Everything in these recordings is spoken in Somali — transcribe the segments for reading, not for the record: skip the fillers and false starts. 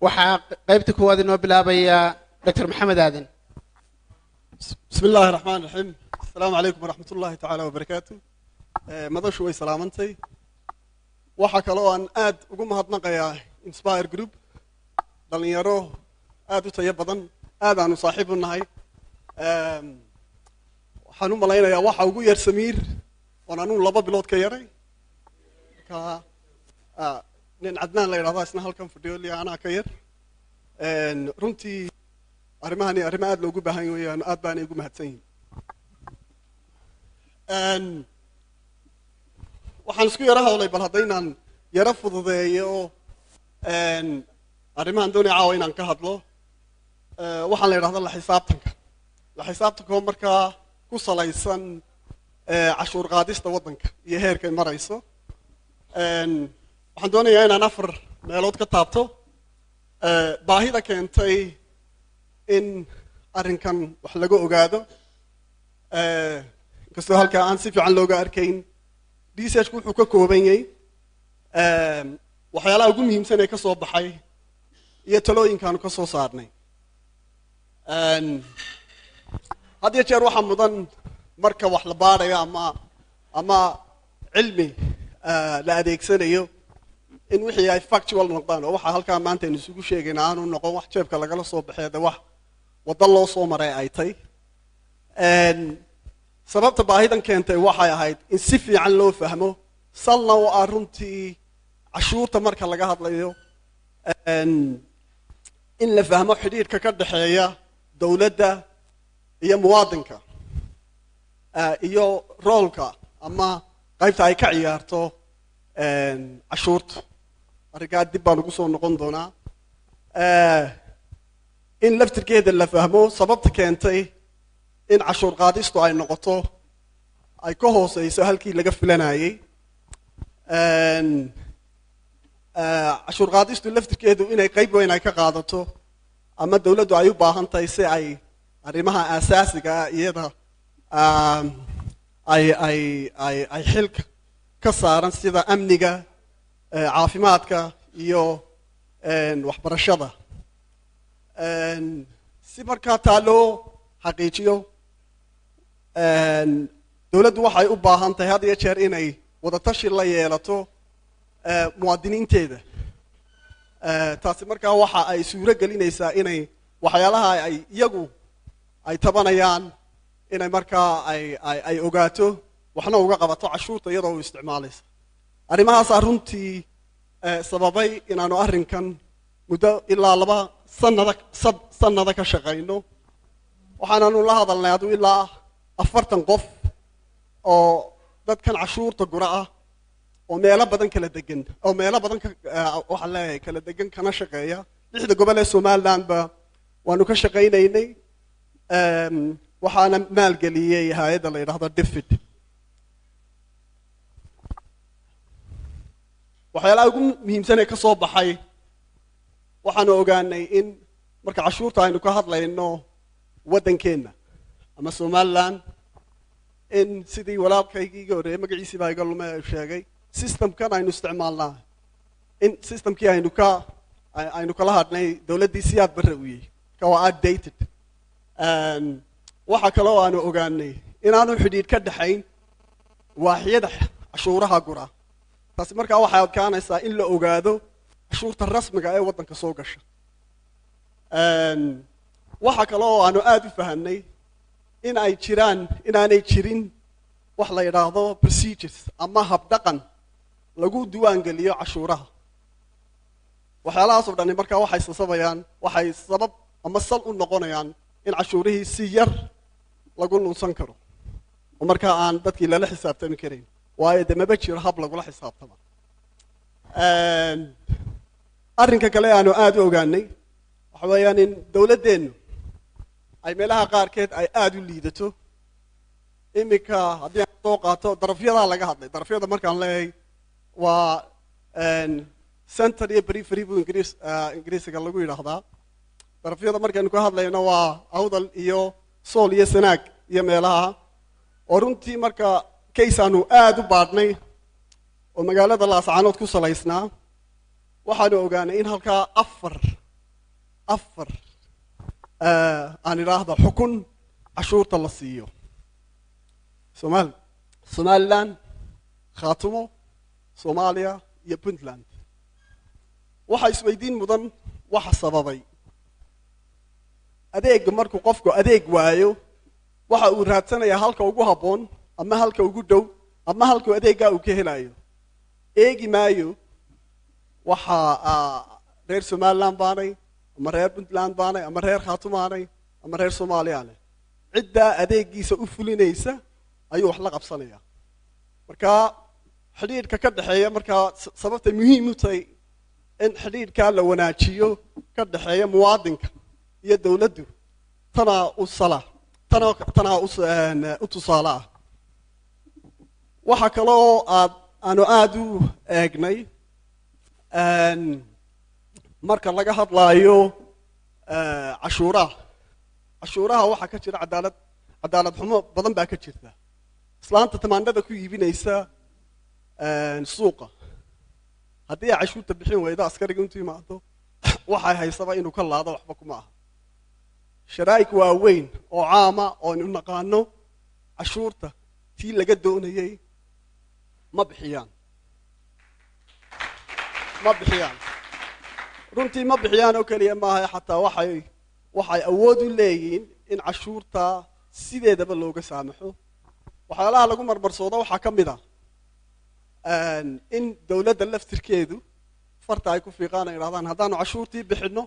waxaa qaybta koowaad inoo bilaabaya Dr. Maxamed Aadan. بسم الله الرحمن الرحيم. السلام عليكم ورحمة الله تعالى وبركاته. ماذا شوي سلامتي. waxa kale oo aan aad ugu mahadnaqayaa Inspire Group dhalinyaro aad u tayo badan aad aanu saaxiib u nahay waxaan u malaynayaa waxa ugu yar Samiir oo aanu 2 bilood ka yaray ka nin Adnaan la yiraahdo isna halkan fadhiyo liyaana ka yar runtii arrimahani arrimo aad loogu baahan yahay aad baan ugu mahadsanyihin waxaan isku yara hawlay bal hadaynaan yara fududeeyo arrimahan doonaya caawa inaan ka hadlo waxaan la yiraahdaa la xisaabtanka markaa ku salaysan cashuur qaadista wadanka iyo heerka ay marayso waxaan doonayaa inaan 4 meelood ka taabto baahida keentay in arrinkan wax laga ogaado kasoo halka aan si fiican looga arkayn research wuxuu ka kooban yahay waxyaalaha ugu muhiimsan ee ka soo baxay iyo talooyinkan ka soo saarnay hadda jeer waxa mudan marka wax la baarayo ama cilmi la adeegsanayo in wixii ay factual noqdaan oo waxa halka maanta aynu isugu sheegayna aanu noqon wax jeebka lagala soo baxeeda wax wada loo soo maray ay tay sababta baahidan keentay waxay ahayd in si fiican loo fahmo salna oo aruntii cashuurta marka laga hadlayo in la fahmo xiriirka ka dhaxeeya dawladda iyo muwaadinka iyo roolka ama qaybta ay ka ciyaarto cashuurta ariga dib baan ugu soo noqon doonaa in laftirkeeda la fahmo sababta keentay in cashuur qaadistu ay noqoto ay ka hooseyso halkii laga filanayay cashuur qaadistu laftirkeedu inay qayb weyn ay ka qaadato ama dawladdu ay u baahan tahay si ay arrimaha aasaasiga ah iyada ay xilka ka saaran sida amniga caafimaadka iyo waxbarashada si markaa taa loo xaqiijiyo dawladdu waxay u baahan tahay had iyo jeer inay wada tashi la yeelato muwaadiniinteeda taasi markaa waxa ay suuro gelinaysaa inay waxyaalaha ay iyagu ay tabanayaan inay markaa ay ogaato waxna uga qabato cashuurta iyadoo u isticmaalaysa arrimahaas runtii sababay inaanu arrinkan muddo ilaa 2 sanado ka shaqayno waxaanu la hadalnay adu ilaa 40 qof oo dadkan cashuurta gura ah oo meelo badan kala degan oo meelo badan waxa la kala degan kana shaqeeya 6 gobol ee Soomaaliland ba waanu ka shaqaynaynay waxaana maalgeliyay hay'adda la yiraahdo DFID waxyaalaha ugu muhiimsan ee ka soo baxay waxaanu ogaanay in marka cashuurta aynu ka hadlayno wadankeena ama Soomaaliland in sidii walaalkaygii hore magaciisa baa iga lumay sheegay systemkan aynu isticmaalnaa in systemkii aynu kala hadlay dawladdii siyaad barrawiyay ka waa outdated waxa kale oo aanu ogaanay inaanu xidhiidh ka dhaxayn waaxyada cashuuraha gura taasi markaa waxay adkaanaysaa in la ogaado cashuurta rasmiga ee wadanka soo gasha waxa kale oo aanu aad u fahanay in ay jiraan inaanay jirin wax la yiraahdo procedures ama habdhaqan lagu diiwaan geliyo cashuuraha waxyaalahaas oo dhan markaa waxay sabab ama sal u noqonayaan in cashuurihii si yar lagu lunsan karo oo markaa aan dadkii lala xisaabtami karin waayo damaba jiro hab lagula xisaabtamo arrinka kale aanu aad u ogaanay waxa weeyaan in dawladdeenu ay meelaha qaarkeed ay aad u liidato imika haddii aan soo qaato darafyada laga hadlay darafyada markaan leeyahay waa center iyo periphery buu ingiriisiga lagu yiraahdaa darafyada markaanu ka hadlayno waa awdal iyo sool iyo sanaag iyo meelaha oo runtii marka case aanu aad u baadhnay oo magaalada Laascaanood ku salaysnaa waxaanu ogaanay in halka 4 afar aan idhaahdo xukun cashuurta la siiyo somaliland khaatumo soomaaliya iyo puntland waxaa isweydiin mudan waxa sababay adeega markuu qofku adeeg waayo waxa uu raadsanayaa halka ugu habboon ama halka ugu dhow ama halka adeeggaa uu ka helayo eegi maayo waxa reer somaliland baanay ama reer puntland baanay ama reer khaatumaanay ama reer soomaaliyaanay ciddaa adeegiisa u fulinaysa ayuu wax la qabsanayaa markaa xidhiidhka ka dhexeeya markaa sababtay muhiim u tahay in xidhiidhkaa la wanaajiyo ka dhexeeya muwaadinka iyo dawladdu tanaa u tusaale ah waxa kaloo aanu aada u eegnay marka laga hadlaayo cashuuraha waxaa ka jira cadaalad xumo badan baa ka jirta islaanta tamaandhada ku iibinaysa suuqa haddii ay cashuurta bixin weydo askariga intuu yimaado waxay haysaba inuu ka laado waxba kuma aha sharaa'ig waaweyn oo caama oonu naqaano cashuurta tii laga doonayay ma bixiyaan runtii ma bixiyaan oo keliya maaha xataa waxay awood u leeyihiin in cashuurta sideedaba looga saamaxo waxyaalaha lagu marmarsoodo waxaa ka mid ah in dawladda laftirkeedu farta ay ku fiiqaan ay idhahdaan haddaanu cashuurtii bixinno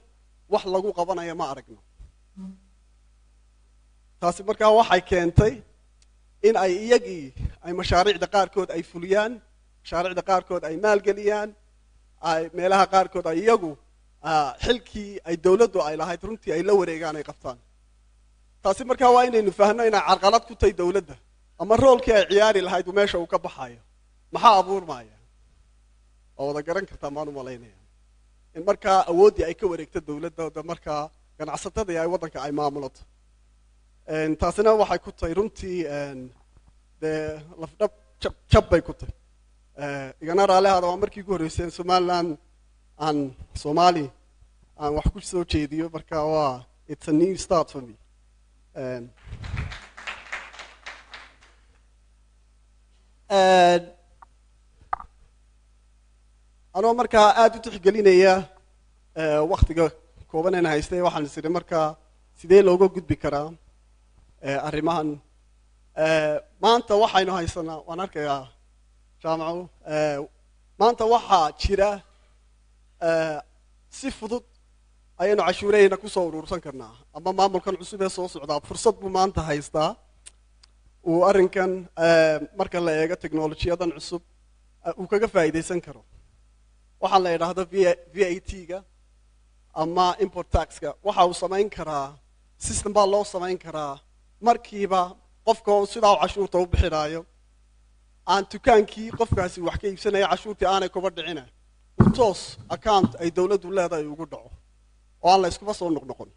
wax lagu qabanaya ma aragno taasi markaa waxay keentay in ay iyagii ay mashaariicda qaarkood ay fuliyaan mashaariicda qaarkood ay maalgeliyaan ay meelaha qaarkood ay iyagu xilkii ay dawladdu ay lahayd runtii ay la wareegaan ay qabtaan taasi markaa waa inaynu fahanno inay carqalad ku tahay dawladda ama roolkii ay ciyaari lahayd meesha uu ka baxayo maxaa abuurmaya waa wada garan kartaa maan u malaynaya in markaa awooddii ay ka wareegto dawladda markaa ganacsatadii ay waddanka ay maamulato taasina waxay ku tahay runtii dee lafdhab jab bay ku tahay igana raalihaada waa markii ugu horreyseen somaliland aan soomaali aan wax ku soo jeediyo marka waa it's a new start for me anoo markaa aada u tixgelinaya waktiga kooban aan haystay waxaan is idhi markaa sidee looga gudbi karaa arrimahan maanta waxaynu haysanaa waan arkayaa jaamaco maanta waxaa jira si fudud ayaynu cashuurahayna kusoo urursan karnaa ama maamulkan cusub ee soo socdaa fursad buu maanta haystaa uu arrinkan marka la eego technolojiyadan cusub uu kaga faa'iidaysan karo waxaan la idhaahdo VAT-ga ama import taxka waxa uu samayn karaa system baa loo samayn karaa markiiba qofka sidaa uu cashuurta u bixinaayo aan dukaankii qofkaasi wax ka iibsanaya cashuurtii aanay kuba dhicina toos account ay dawladdu leedahay ugu dhaco oo aan la iskuba soo noqnoqon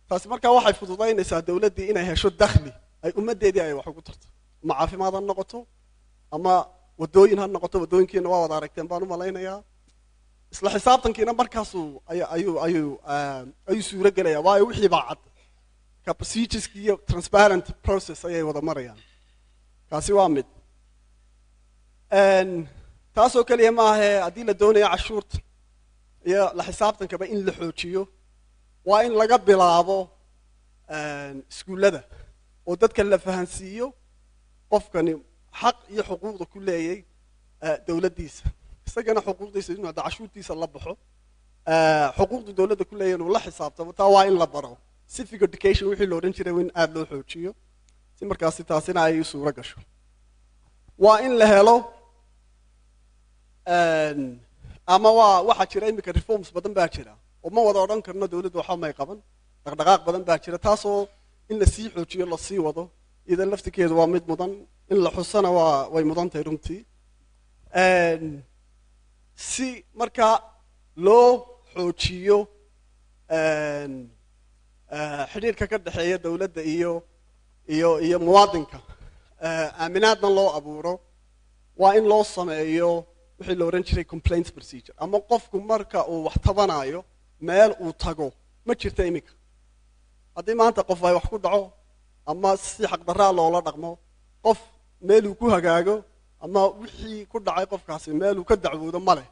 taasi markaa waxay fududaynaysaa dawladdii inay hesho dakhli ay ummaddeedii ay wax ugu tarto ama caafimaad ha noqoto ama waddooyin ha noqoto waddooyinkiina waa wada aragteen baan u malaynayaa isla xisaabtankiina markaasuu ayuu suuro gelaya waayo wixii baa cad procedureski iyo transparent process ayay wada marayaan kaasi waa mid taasoo keliya maahae haddii la doonayo cashuurta iyo la xisaabtankaba in la xoojiyo waa in laga bilaabo iskuullada oo dadka la fahansiiyo qofkani xaq iyo xuquuqda ku leeyay dawladdiisa isagana xuquuqdiisa inuu hadda cashuurtiisa la baxo xuquuqda dawladda ku leeyahay inuu la xisaabtamo taa waa in la baro civic education wixii la odhan jiray in aada loo xoojiyo si markaasi taasina ay suuro gasho waa in la helo ama waxaa jira iminka reforms badan baa jira oo ma wada odhan karno dawladdu waxba may qaban dhaqdhaqaaq badan baa jira taasoo in la sii xoojiyo lasii wado iyada laftirkeedu waa mid mudan in la xusana way mudan tahay runtii si markaa loo xoojiyo xidhiirka ka dhexeeya dawladda iyo muwaadinka aaminaadna loo abuuro waa in loo sameeyo wixii la odhan jiray complaints procedure ama qofku marka uu wax tabanayo meel uu tago ma jirto iminka haddii maanta qof ay wax ku dhaco ama si xaqdarraa loola dhaqmo qof meeluu ku hagaago ama wixii ku dhacay qofkaasi meeluu ka dacwoodo ma leh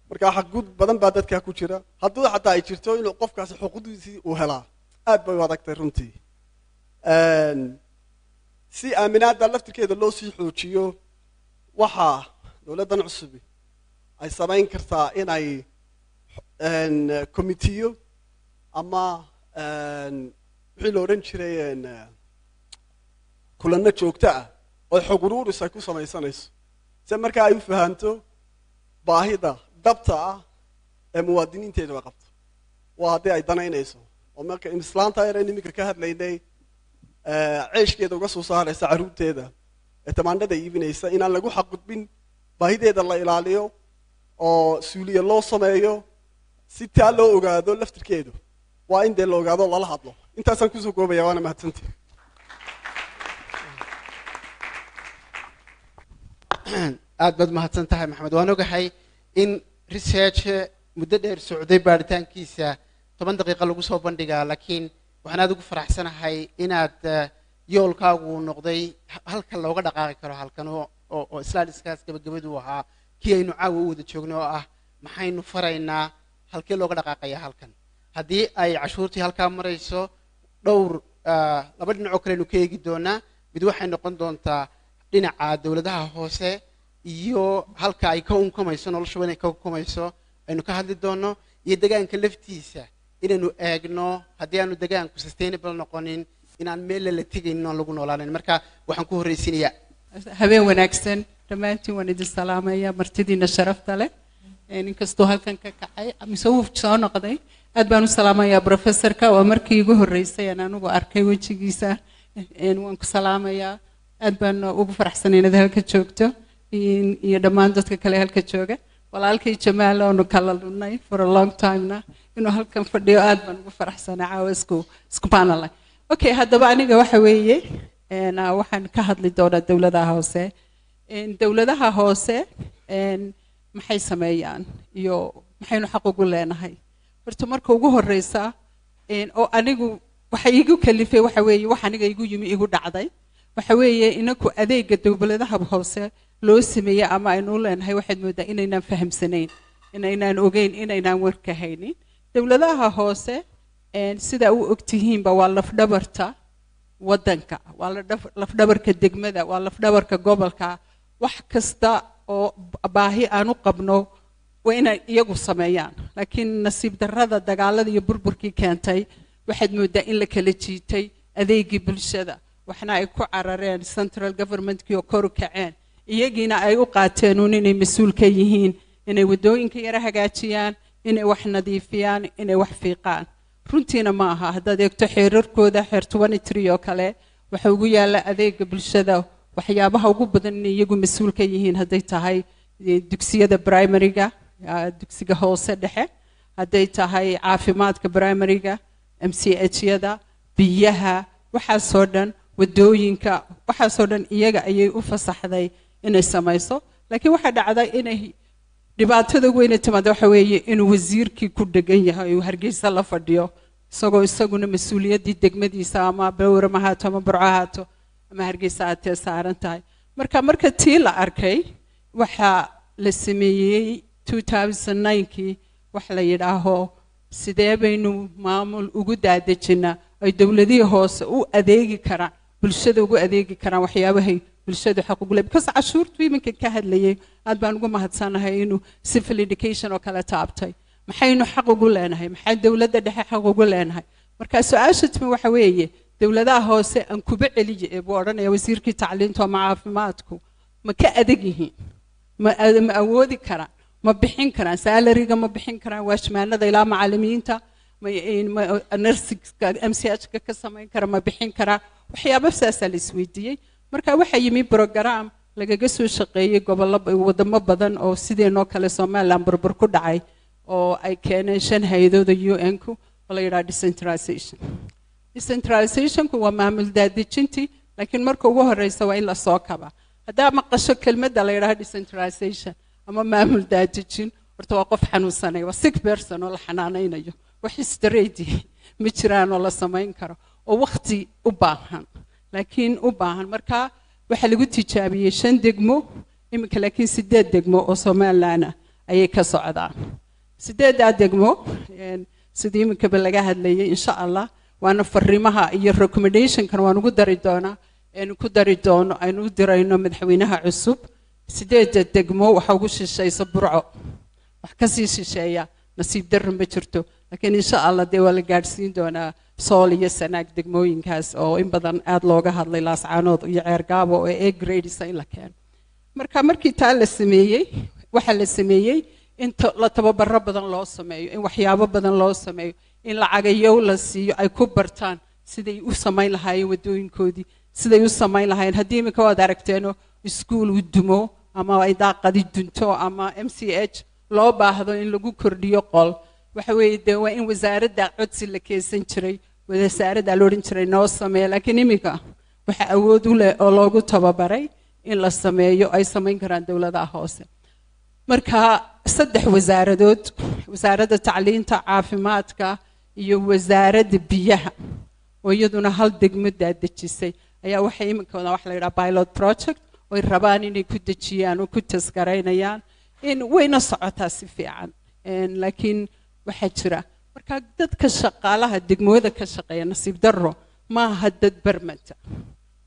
marka xaqgud badan baa dadkaa ku jira hadduu xataa ay jirto inuu qofkaasi xuquuqdiisii uu helaa aad bay u adagtay runtii si aaminaadda laftirkeeda loo sii xoojiyo waxaa dowladdan cusubi ay samayn kartaa inay committeeyo ama wixii la odhan jiray kulanno joogto ah oo xog uruuris ay ku samaysanayso si markaa ay u fahanto baahida dabta ah ee muwaadiniinteedu ay qabto waa haddii ay danaynayso oo marka islaanta yareen iminka ka hadlaynay ceeshkeeda uga soo saaraysa carruurteeda ee tamaandhada iibinaysa inaan lagu xaqgudbin baahideeda la ilaaliyo oo suuliya loo sameeyo si taa loo ogaado laftirkeedu waa in dee la ogaado lala hadlo intaasaan kusoo koobaya waana mahadsantihi aad baad mahadsan tahay maxamed waan ogahay in research muddo dheer socday baaritaankiisa 10 daqiiqo lagu soo bandhigaa laakiin waxaan aad ugu faraxsanahay inaad yoolkaagu noqday halka looga dhaqaaqi karo halkan oo islaadiskaas gabagabadu ahaa kii aynu caawa u wada joogno oo ah maxaynu faraynaa halkee looga dhaqaaqaya halkan haddii ay cashuurtii halkaa marayso dhowr laba dhinacoo kale aynu ka eegi doonaa mid waxay noqon doontaa dhinaca dowladaha hoose iyo halka ay ka unkumayso noloshu inay ka unkumayso aynu ka hadli doono iyo deegaanka laftiisa inaynu eegno haddii aanu deegaanku sustainable noqonin inaan meel la tegaynin oo lagu noolaanin marka waxaan ku horreysiinayaa habeen wanaagsan dhammaantiin waan idin salaamayaa martidiina sharafta leh inkastoo halkan ka kacay mise uu soo noqday aad baan u salaamayaa professorka waa markii ugu horreysay aan anigu arkay wejigiisa waan ku salaamayaa aad baan ugu faraxsanahay inaad halka joogto iyo dhammaan dadka kale halka jooga walaalkay Jamaal oo kala lunay for a long time na inuu halkan fadhiyo aad baan ugu faraxsanahay caawa isku panel okay haddaba aniga waxa weeye waxaan ka hadli doonaa dowladaha hoose maxay sameeyaan iyo maxaynu xaq ugu leenahay horta marka ugu horeysa oo anigu waxa igu kalifay waxa weeye wax aniga igu yimi igu dhacday waxa weeye inaku adeega dowladaha hoose loo sameeyay ama aynu leenahay waxaad moodaa inaynaan fahamsanayn inaynaan ogeyn inaynaan warka haynin dowladaha hoose sida uu ogtihiinba waa lafdhabarta wadanka waa lafdhabarka degmada waa lafdhabarka gobolka wax kasta oo baahi aan u qabno waa inay iyagu sameeyaan laakiin nasiib darrada dagaalada iyo burburkii keentay waxaad moodaa in la kala jiitay adeegii bulshada waxna ay ku carareen central government-kii oo kor u kaceen iyagiina ay u qaateen inay mas'uul ka yihiin inay wadooyinka yara hagaajiyaan inay wax nadiifiyaan inay wax fiiqaan runtiina ma aha haddaad eegto xeerarkooda xeer 23 oo kale waxa ugu yaala adeega bulshada waxyaabaha ugu badan inay iyagu mas'uul ka yihiin hadday tahay dugsiyada primary-ga dugsiga hoose dhexe hadday tahay caafimaadka primary-ga MCH-yada biyaha waxaasoo dhan wadooyinka waxaasoo dhan iyaga ayay u fasaxday inay samayso laakiin waxa dhacday inay dhibaatada weyn ee timaada waxa weeye inuu wasiirkii ku dhagan yahay oo Hargeysa la fadhiyo isaguna mas'uuliyadii degmadiisa ama Bawra ma haato ama Burco haato ama Hargeysa aad saaran tahay marka tii la arkay waxa la sameeyay 2009kii wax la yiraahdo sidee baynu maamul ugu daadajinaa ay dowladihii hoose u adeegi karaan bulshada ugu adeegi karaan waxyaabahay bulshada xaq ugu leeyahay because cashuurtu iminka ka hadlayay aad baan ugu mahadsanahay inuu civil education oo kala taabtay maxaynu xaq ugu leenahay maxay dowladda dhexe xaq ugu leenahay marka su'aasha timi waxa weeye dowladaha hoose aan kuba celiye ee boodhanaya wasiirkii tacliinta ama caafimaadku ma ka adeeg yihiin ma awoodi karaan ma bixin karaan salary-ga ma bixin karaan waashmaanada ilaa macallimiinta nursiga MCH-ka ka samayn kara ma bixin karaa waxyaabo saas la isweydiiyay marka waxa yimi program lagaga soo shaqeeyay wadamo badan oo sideenoo kale Soomaaliland burbur ku dhacay oo ay keeneen 5 hay'adood UN-ku oo la yiraahdo decentralization waa maamul daadejintii laakiin marka ugu horeysa waa in la soo kaba hadaa maqasho kelmadda la yiraahdo decentralization ama maamul daadejin horta waa qof xanuunsanay waa sick person oo la xanaanaynayo wax straight ma jiraan oo la samayn karo oo waqti u baahan laakiin u baahan marka waxa lagu tijaabiyay 5 degmo iminka laakiin 8 degmo oo Soomaaliland ayay ka socdaan 8 degmo sidii iminka laga hadlayay insha Allah waana fariimaha iyo recommendation kan waan ugu dari doonaa ku dari doono aynu u dirayno madaxweynaha cusub 8 degmo waxa ugu shisheeyay Burco wax ka sii shisheeya nasiib darro ma jirto laakiin insha Allah de waa la gaarsiin doonaa Sool iyo Sanaag degmooyinkaas oo in badan aad looga hadlay Laascaanood iyo Ceergaabo oo A grade in la keen markii taa la sameeyay waxa la sameeyay in la tababaro badan loo sameeyo in waxyaabo badan loo sameeyo in lacagayo la siiyo ay ku bartaan siday u sameyn lahaayeen wadooyinkoodii siday u sameyn lahaayeen haddii imika wada aragteeno iskuul u dumo ama ay daaqadi dunto ama MCH loo baahdo in lagu kordhiyo qol waxa weeye waa in wasaaradda codsi la keensan jiray wasaaradda loo oran jiray noo sameeyo laakiin imika waxa awood u leh oo loogu tababaray in la sameeyo ay sameyn karaan dawladaha hoose marka 3 wasaaradood wasaaradda tacliinta caafimaadka iyo wasaaradda biyaha oo iyaduna hal degmo daadajisay ayaa waxay iminka wax la yiraahdo pilot project oo rabaan inay ku dajiyaan oo ku taskareynayaan in wayna socotaa si fiican laakiin waxa jira marka dadka shaqaalaha degmooyada ka shaqeeya nasiib darro ma aha dad barmanta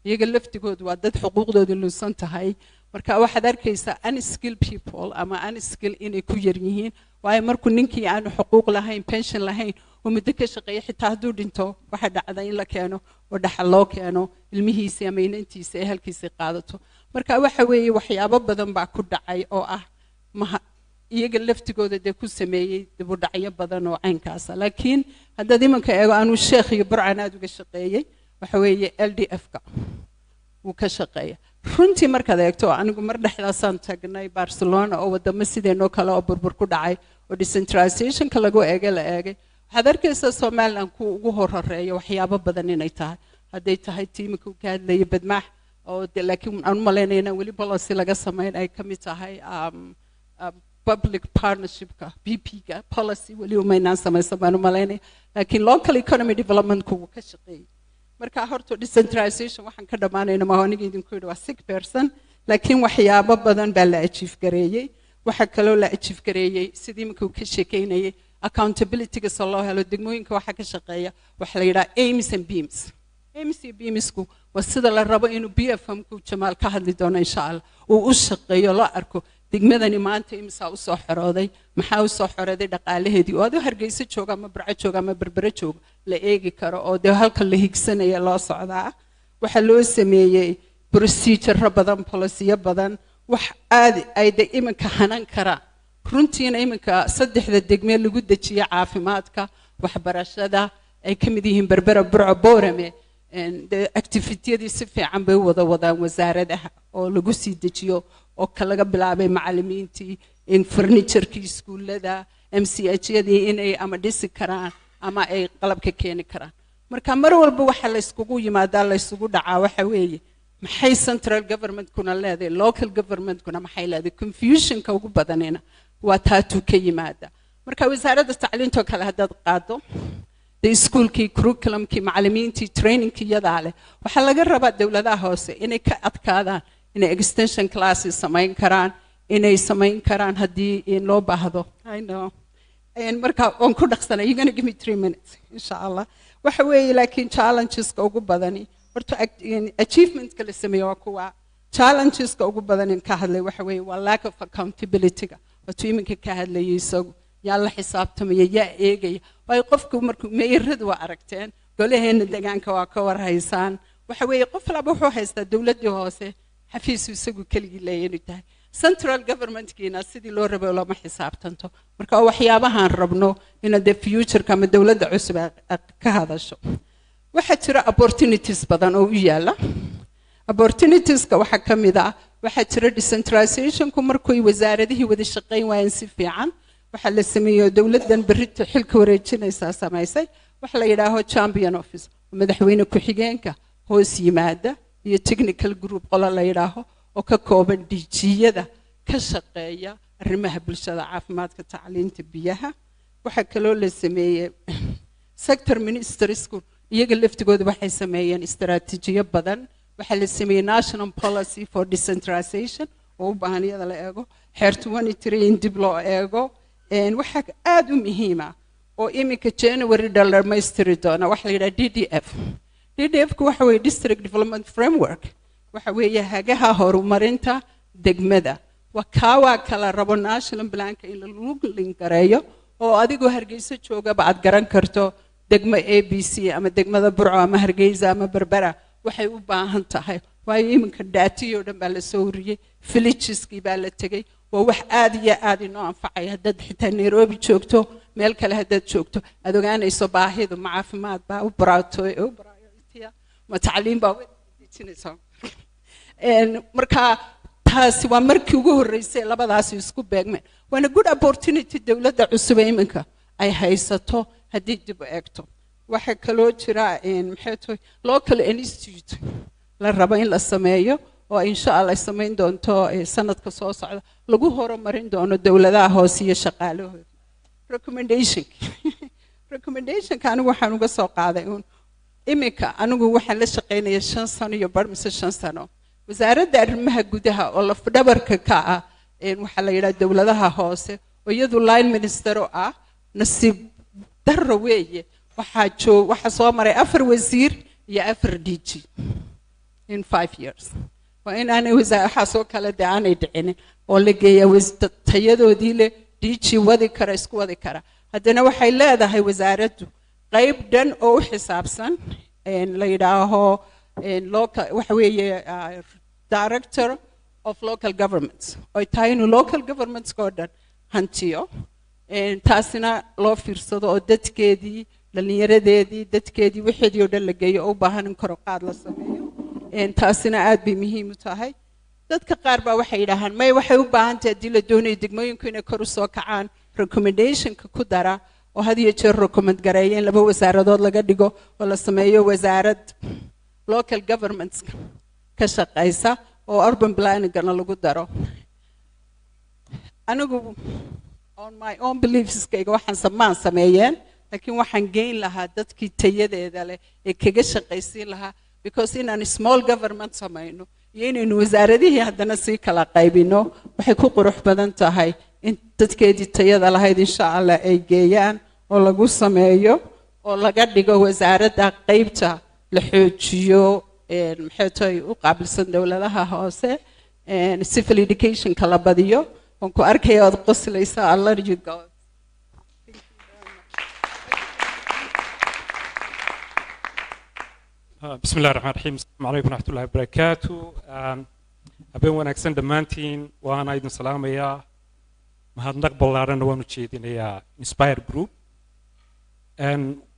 iyaga laftigoodu waa dad xuquuqdooda lunsan tahay marka waxaad arkaysaa unskilled people ama unskilled inay ku yar yihiin waayo markuu ninkii aanu xuquuq lahayn pension lahayn oo muddo ka shaqeeya xitaa hadduu dhinto waxa dhacda in la keeno oo dhaxal loo keeno ilmihiisa ama inantiisa ee halkiisa qaadato marka waxa weeye waxyaabo badan baa ku dhacay oo ah iyaga laftigooda de ku sameeyay dib u dhacyo badan oo caynkaas laakiin hadda imanka eego aanu sheekh iyo burcan aad uga shaqeeyay waxa weeye LDF-ka uu ka shaqeeya runtii markaad eegto anigu mar dhexdaasaan tagnay Barcelona oo wadamo sideenoo kale oo burbur ku dhacay oo decentralization-ka lagu eegay waxaad arkaysaa Soomaaliland ku ugu horeeyo waxyaabo badan inay tahay hadday tahay tiimka ka hadlaya badmaax oo laakiin aan maleynayna wali policy laga sameeyay ay ka mid tahay public partnership-ka PP-ga policy wali uma inaan sameeysan baan maleynay laakiin local economy development-ku ka shaqeeyay marka horto decentralization waxaan ka dhamaanayna ma aniga idinku yidhi waa 6% laakiin waxyaabo badan baa la achieve gareeyay waxa kale oo la achieve gareeyay sidii markuu ka sheekeynayay accountability-ga soo loo helo degmooyinka waxa ka shaqeeya waxa la yiraahdo aims and beams beamsku waa sida la rabo inuu BFM-ku Jamaal ka hadli doono insha Allah uu u shaqeeyo la arko degmadani maanta imisa u soo xorooday maxaa u soo xorooday dhaqaalaheedii oo adoo Hargeysa jooga ama Burco jooga ama Berbera jooga la eegi karo oo de halka la higsanaya loo socdaa waxa loo sameeyay procedure badan policy badan wax aad ay de iminka hanan kara runtiina iminka 3 degme lagu dajiyo caafimaadka waxbarashada ay ka mid yihiin Berbera Burco Boorame activity-yadii si fiican bay wadaan wasaaradaha oo lagu sii dajiyo oo kalaga bilaabay macallimiintii in furniture-kii iskuulada MCH-yadii inay ama dhisi karaan ama ay qalabka keeni karaan marka mar walba waxa la iskugu yimaadaa la isugu dhacaa waxa weeye maxay central government-kuna leedahay local government-kuna maxay leedahay confusion-ka ugu badanina waa taatu ka yimaada marka wasaaradda tacliinta kale haddaad qaado iskuulkii curriculum-kii macallimiintii training-kii yadaa leh waxaa laga rabaa dawladaha hoose inay ka adkaadaan inay extension classes samayn karaan inay samayn karaan haddii in loo baahdo I know marka on ku dhaqsanay you're going to give me 3 minutes insha Allah waxa weeye laakiin challenges-ka ugu badani horta achievement-ka la sameeyo waa kuwa challenges-ka ugu badan in ka hadlay waxa weeye waa lack of accountability-ga wato iminka ka hadlayay isagu yaa la xisaabtamaya yaa eegaya way qofku markuu meeradu waa aragteen golaheena deegaanka waa ka warhaysaan waxa weeye qof laba wuxuu haystaa dawladda hoose xafiis isagu keligii leeyahay tahay central government-kiina sidii loo rabo lama xisaabtanto marka waxyaabahan rabno in the future-ka ama dawladda cusub ka hadasho waxa jira opportunities badan oo u yaala opportunities-ka waxa ka mid ah waxa jira decentralization-ku markuu wasaaradihii wada shaqeyn waayeen si fiican waxa la sameeyo dawladdan berrito xilka wareejinaysa samaysay waxa la yiraahdo champion office madaxweyne ku xigeenka hoos yimaada iyo technical group qola la yiraahdo oo ka kooban DG-yada ka shaqeeya arrimaha bulshada caafimaadka tacliinta biyaha waxa kaloo la sameeyey sector ministersku iyaga laftigooda waxay sameeyeen istaraatiijiyo badan waxaa la sameeyey national policy for decentralization oo u baahan iyada la eego xeer 23 in dib loo eego waxaa aad u muhiima oo iminka January dhammaystiri doona waxa la yidhaha DDF-ku waxa weeye district development framework waxa weeye hagaha horumarinta degmada waa kala rabo national planka in lagu lingareeyo oo adigoo Hargeysa joogaba aad garan karto degmo ABC ama degmada Burco ama Hargeysa ama Berbera waxay u baahan tahay waayo iminka daatiyo dhan baa la soo uriyay villageski baa la tagay waa wax aad iyo aad inoo anfacay haddaad xitaa Nairobi joogto meel kale haddaad joogto aad ogaanayso baahidu ma caafimaad baa u baraato ma tacliin baa wajinayso marka taasi waa markii ugu horeysay labadaas isku beegmeen waana good opportunity dawladda cusub ee iminka ay haysato haddii dib u eegto waxa kaloo jira maxay tahay local institute la rabo in la sameeyo oo insha Allah sameyn doonto sanadka soo socda lagu horumarin doono dawladaha hoose iyo shaqaalahooda recommendation kaanu waxaan uga soo qaaday iminka anigu waxaan la shaqeynaya 5 sano iyo bar mise 5 sano wasaaradda arrimaha gudaha oo la fadhabarka ka ah waxa la yiraahdaa dawladaha hoose oo iyadu line minister oo ah nasiib darro weeye waxa soo maray 4 wasiir iyo 4 DG in 5 years waa in aanay waxa soo kala daanay dhicin oo la geeyo tayadoodii le DG wadi kara isku wadi kara haddana waxay leedahay wasaaraddu qayb dhan oo u xisaabsan la yiraaho local waxa weeye director of local governments oo tahay inuu local governments ka dhan hantiyo taasina loo fiirsado oo dadkeedii dhalinyaradeedii dadkeedii wixii oo dhan la geeyo oo u baahan in kor u qaad la sameeyo taasina aad bay muhiim u tahay dadka qaar baa waxay yiraahdaan may waxay u baahan tahay dil la doonayo degmooyinku inay kor u soo kacaan recommendation-ka ku dara oo had iyo jeer recommend gareeyeen laba wasaaradood laga dhigo oo la sameeyo wasaarad local governments ka shaqeysa oo urban planning-na lagu daro anigu on my own beliefs-kayga waxaan sameeyeen laakiin waxaan geyn lahaa dadkii tayadeeda leh ee kaga shaqaysiin lahaa because inaan small government samayno iyo inaynu wasaaradihii haddana sii kala qaybino waxay ku qurux badan tahay in dadkeedii tayada lahayd insha Allah ay geeyaan oo lagu sameeyo oo laga dhigo wasaaradda qaybta la xoojiyo maxay tahay u qaabilsan dawladaha hoose civil education kala badiyo oo ku arkaya oo qoslaysa Allah you God بسم الله الرحمن الرحيم السلام عليكم ورحمة الله وبركاته أبين ونكسن دمانتين وأنا أيضا سلام يا مهندق بلارنا ونشيدين يا Inspire Group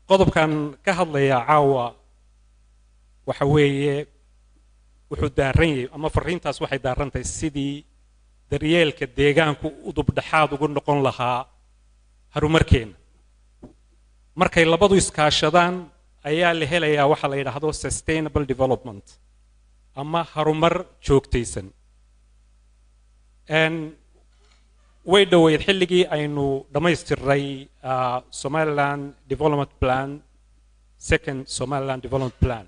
قضب كان كهذا يا عاوة وحويه وحود دارين أما فرين تاس واحد دارين تسيدي دريال كديجان كو ودب دحاد وقول نقول لها هرو مركين مركين لبضو إسكاشدان ayaa la helayaa waxa la yiraahdo sustainable development ama harumar joogtaysan way dhaweyd xilligii aynu dhamaystiray Somaliland Development Plan second Somaliland Development Plan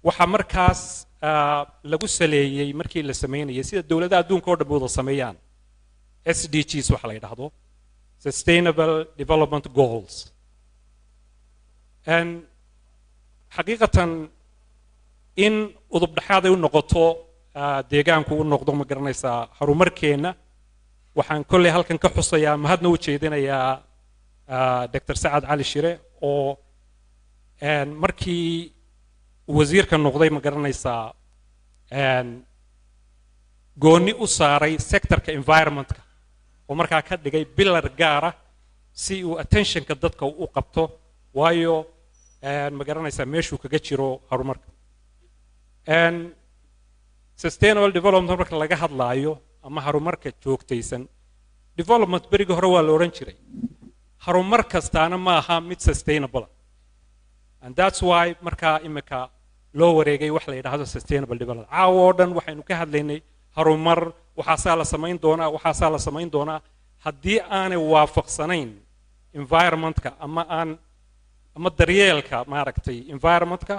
waxa markaas lagu saleeyay markii la sameeyay sida dawladaha adduunka oo dhan wada sameeyaan SDGs waxa la yiraahdo Sustainable Development Goals حقيقة إن أضرب دحاضي ونقطة ديجان كون نقطة مقرنيسا هرومركينا وحن كل هالكن كحصيا مهد نوتشيدنا يا دكتور سعد علي الشري أو مركي وزير كان نقطة مقرنيسا جوني أساري سيكتور كإنفايرمنت ومركا كده جاي بالرجارة سي واتنشن كدتك وقبته وايو ما garanaysa meeshuu kaga jiro horumarka sustainable development marka laga hadlaayo ama horumarka joogtaysan development beriga hore waa la oran jiray horumar kastaana ma aha mid sustainable and that's why marka imika loo wareegay wax la yiraahdo sustainable development caawo dhan waxaynu ka hadlaynay horumar waxa la samayn doonaa haddii aanay waafaqsanayn environmentka ama daryeelka maaragtay environmentka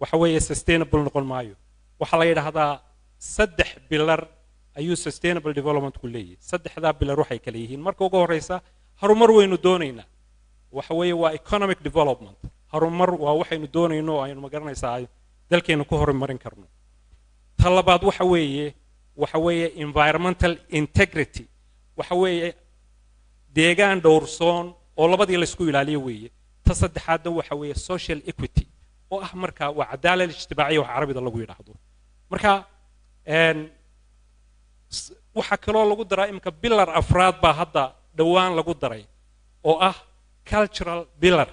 waxa weeye sustainable noqon maayo waxa la yiraahdaa 3 bilar ayuu sustainable development ku leeyahay 3 bilar waxay kala yihiin marka ugu horeysa horumar weynu doonaynaa waxa weeye waa economic development horumar waa waxaynu doonayno aynu magaranaysaa dalkeena ku horumarin karno talabaad waxa weeye environmental integrity waxa weeye deegaan dhowrsoon oo labadii la isku ilaaliyo weeye ta saddexaadna waxa weeye social equity oo ah marka waa cadaalad ijtimaaciya wax carabida lagu yiraahdo marka waxa kaloo lagu daraa imka bilar afraad baa hadda dhawaan lagu daray oo ah cultural pillar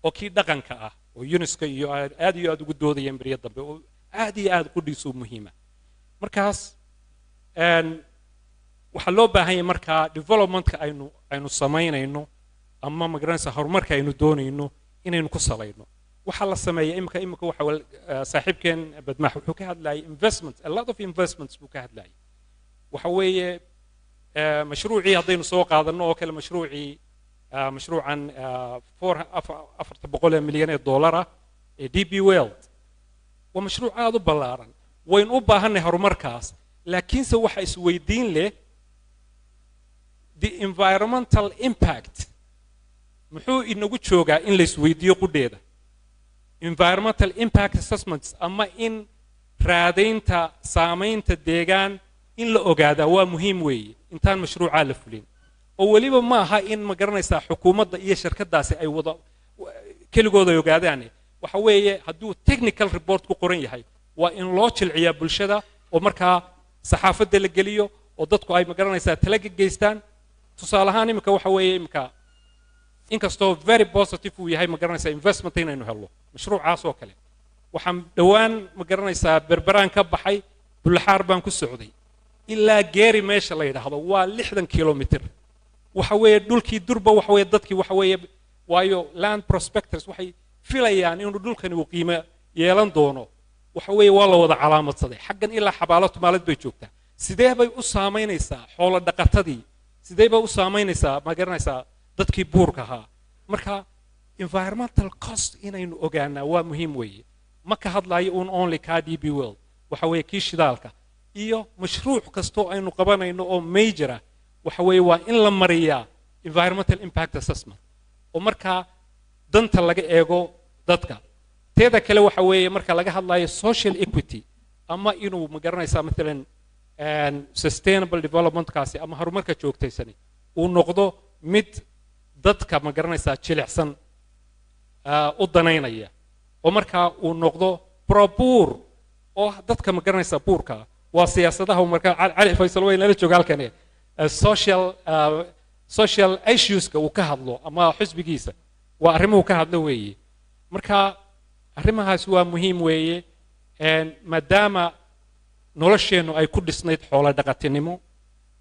oo kii dhaqanka ah oo UNESCO iyo aad ugu doodayeen bariya dambe oo aad qudhiisu muhiima markaas waxa loo baahan yahay marka developmentka aynu sameynayno ama magaranaysa horumarka aynu doonayno inaynu ku salayno waxa la sameeyaa imka waxa saaxiibkeen badmaax wuxuu ka hadlayay investments a lot of investments buu ka hadlayay waxa weeye mashruucii haddaynu soo qaadano oo kale mashruucan 400 milyan ee dollar ee DP World waa mashruuc aad u ballaaran waynu u baahannahay horumarkaas laakiinse waxa isweydiin leh the environmental impact muxuu inagu joogaa in la isweydiiyo qudheeda environmental impact assessments ama in raadaynta saamaynta deegaan in la ogaada waa muhiim weeye intaan mashruuca la fulin oo waliba ma aha in ma garanaysaa xukuumadda iyo shirkadaasi ay wada keligooda ogaadaan waxa weeye hadduu technical report ku qoran yahay waa in loo jilciyaa bulshada oo markaa saxaafadda la geliyo oo dadku ay ma garanaysaa talaga geystaan tusaale ahaan imika waxa weeye imika inkastoo very positive uu yahay ma garanaysaa investment inaynu helno mashruucaas oo kale waxaan dhawaan ma garanaysaa berberaan ka baxay bulaxaar baan ku socday ilaa geeri meesha la yiraahdo waa 60 kilomitir waxa weeye dhulkii durba waxa weeye dadkii waxa weeye waayo land prospectors waxay filayaan inuu dhulkani uu qiimo yeelan doono waxa weeye waa la wada calaamadsaday xaggan ilaa xabaalatu maalad bay joogtaa sidee bay u saameynaysaa xoolo dhaqatadii sidee bay u saameynaysaa ma garanaysaa dadkii buurka ahaa marka environmental cost inaynu ogaanaa waa muhiim weeye ma ka hadlayo only DP World waxa weeye kii shidaalka iyo mashruuc kastoo aynu qabanayno oo major ah waxa weeye waa in la mariyaa environmental impact assessment oo marka danta laga eego dadka teeda kale waxa weeye marka laga hadlayo social equity ama inuu ma garanaysaa midlan sustainable development kaasi ama horumarka joogtaysan uu noqdo mid dadka ma garanaysaa jilicsan u danaynaya oo marka uu noqdo probuur oo dadka ma garanaysaa buurka waa siyaasadaha marka cali faysal way nala jooga halkan social issues ka uu ka hadlo ama xisbigiisa waa arrimuhu ka hadlo weeye marka arrimahaas waa muhiim weeye maadaama nolosheenu ay ku dhisnayd xoolo dhaqatinimo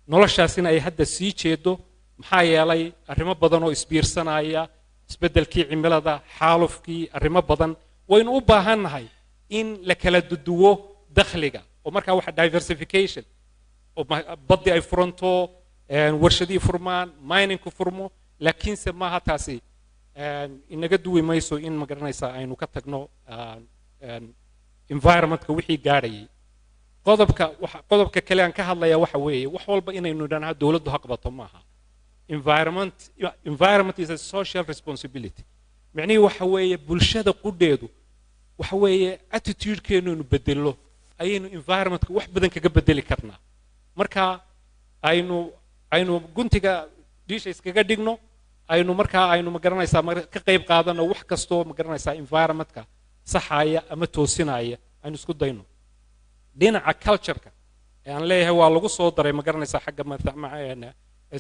noloshaasina ay hadda sii jeedo maxaa yeelay arrimo badan oo isbiirsanaya isbeddelkii cimilada xaalufkii arrimo badan waynu u baahannahay in la kala duduwo dakhliga oo markaa waxa diversification oo baddi ay furanto warshadii furmaan miningku furmo laakiinse maaha taasi inaga duwi mayso in ma garanaysaa aynu ka tagno environmentka wixii gaadhayay qodobka kale aan ka hadlaya waxa weeye wax walba inaynu idhaanaha dowladdu ha qabato maaha environment is a social responsibility macnihii waxa weeye bulshada qudheedu waxa weeye attitude-keenu inu bedelo ayaynu environmentka wax badan kaga bedeli karnaa marka aynu guntiga diisha iskaga dhigno aynu markaa aynu ma garanaysaa ka qayb qaadano wax kastoo ma garanaysaa environmentka saxaya ama toosinaya aynu isku dayno dhinaca culture-ka aan leeyahay waa lagu soo daray ma garanaysaa xagga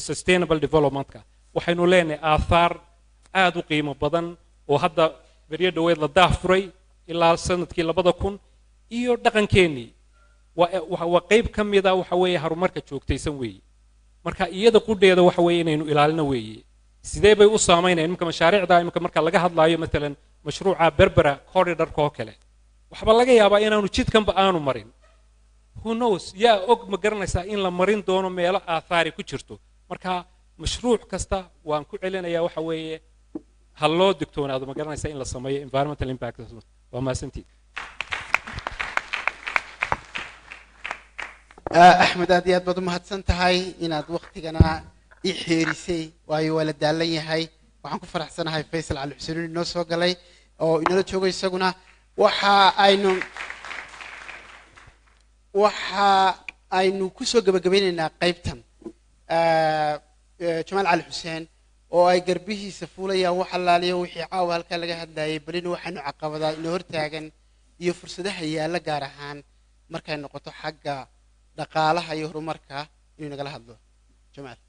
sustainable developmentka waxaynu leenahay aahaar aad u qiimo badan oo hadda beriyo dhaweed la daafuray ilaa sanadkii 2000 iyo dhaqankeennii waa qayb ka mida waxa weeye horumarka joogtaysan weeye marka iyada qudheeda waxa weeye inaynu ilaalino weeye sidee bay u saameynayaan imka mashaariicda imka marka laga hadlaayo maalan mashruuca berbera corridor-ka oo kale waxba laga yaabaa inaanu jidkanba aanu marin who knows yaa og ma garanaysaa in la marin doono meelo aahaari ku jirto marka mashruuc kasta waan ku celinayaa waxa weeye ha loo digtoonaado ma garanaysa in la sameeyo environmental impact waa maasantii axmed aad iyo aad baad u mahadsan tahay inaad waktigana i xeerisay waayo waa la daalan yahay waxaan ku faraxsanahay faysal cali xuseen inoo soo galay oo inala joogo isaguna waxa aynu kusoo gabagabeynaynaa qaybtan jamaal cali xuseen oo ay garbihiisa fuulayaan wax allaaliyo wixii caawa halkaa laga hadlayay balina waxaanu caqabadaa inoo hortaagan iyo fursadaha yaalla gaar ahaan markay noqoto xagga dhaqaalaha iyo horumarka inuu nagala hadlo jamaal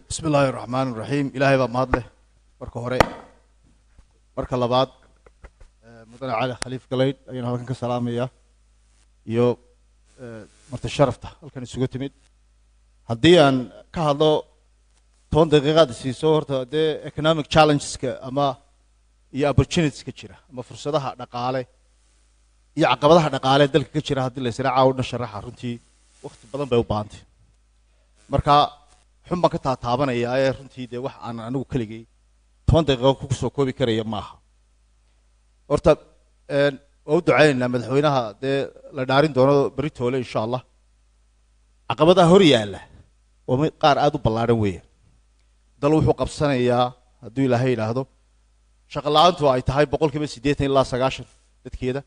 بسم الله الرحمن الرحيم إلهي باب مهدله مركه هوري مركه لباد مدن علي خليف قليد أينا هلكن كسلامية يو مرت الشرفته هلكن isugu timid haddii aan ka hadlo 10 daqiiqad siiso horta de economic challenges ka ama iyo opportunities ka jira ama fursadaha dhaqaale iyo caqabadaha dhaqaale dalka ka jira haddii la israaca oo sharaxa runtii waqti badan bay u baahantay marka xumban ka taabanaya ay runtii de wax aan anigu kaligay 10 daqiiqo ku soo koobi karaya maaha horta oo ducaynaa madaxweynaha de la dhaarin doono Britole insha Allah caqabadaha hor yaala oo qaar aad u ballaaran weeyaan dal wuxuu qabsanayaa haddii Ilaahay yiraahdo shaqo la'aantu ay tahay 80% ilaa 90 dadkeeda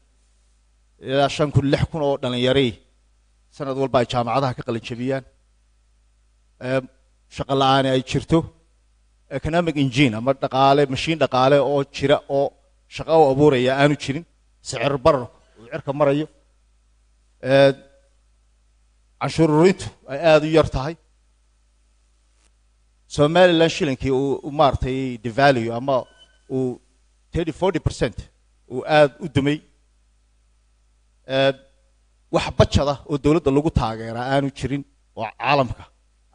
ilaa 5,000 oo dhalinyaro sanad walba ay jaamacadaha ka qalin jabiyaan shaqo la'aan ay jirto economic engine ama dhaqaale machine dhaqaale oo jira oo shaqo u abuuraya aanu jirin sicir barar oo cirka marayo cashuurintu ay aad u yar tahay Somaliland shilinkii uu maartay devalue ama uu 30-40% uu aad u dumay wax bajada oo dawladda lagu taageeraa aanu jirin oo caalamka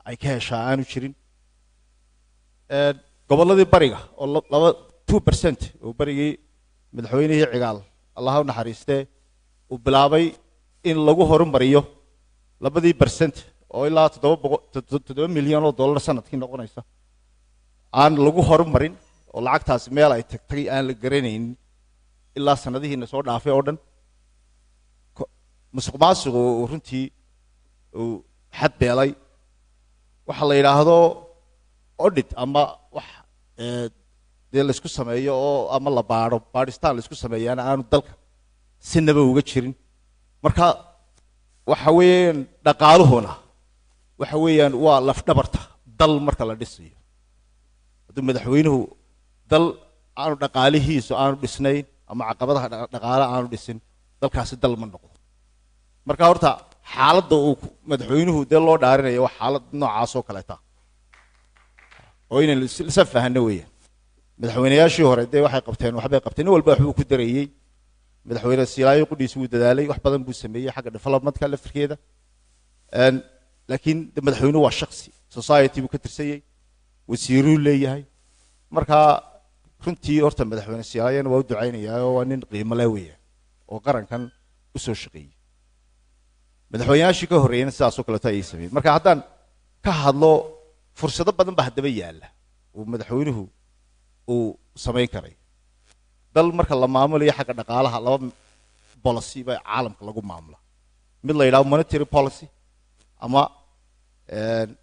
ay ka heshaa aanu jirin gobolladii bariga oo 2% oo barigii madaxweynihii cigaal Allah u naxariistay uu bilaabay in lagu horumariyo 2% oo ilaa 7 milyan oo dollar sanadkii noqonaysa aan lagu horumarin oo lacagtaas meel ay tagtay aan la garanayn ilaa sanadihiina soo dhaafay oo dhan musuqmaasuqu runtii uu xad beelay waxa la yiraahdo audit ama wax dee la isku sameeyo oo ama la baaro baaristaan la isku sameeyana aanu dalka sinaba uga jirin marka waxa weeyaan dhaqaaluhuna waxa weeyaan waa laf dhabarta dal marka la dhisayo haddii madaxweynuhu dal aanu dhaqaalihiisu aanu dhisnayn ama caqabadaha dhaqaale aanu dhisin dalkaasi dal ma noqdo marka horta xaaladda uu madaxweynuhu de loo dhaarinayo waa xaalad noocaas oo kale taa oo inay la fahanno weeyaan madaxweynayaashii hore de waxay qabteen waxbay qabteen walba waxbuu ku dareeyay madaxweyne Silaayo qudhiis uu dadaalay wax badan buu sameeyay xagga developmentka laftirkeeda laakiin madaxweynuhu waa shakhsi society buu ka tirsayay wasiiruu leeyahay marka runtii horta madaxweyne Silaayana waa u ducaynayaa oo waa nin qiimo leh weeyaan oo qarankan u soo shaqeeyay madaxweynayaashii ka horeeyana sidaas oo kale ay sameeyay marka haddaan ka hadlo fursado badan ba hadaba yaala oo madaxweynuhu uu sameyn karay dal marka la maamulayo xagga dhaqaalaha laba policy ba caalamka lagu maamula mid la yiraahdo monetary policy ama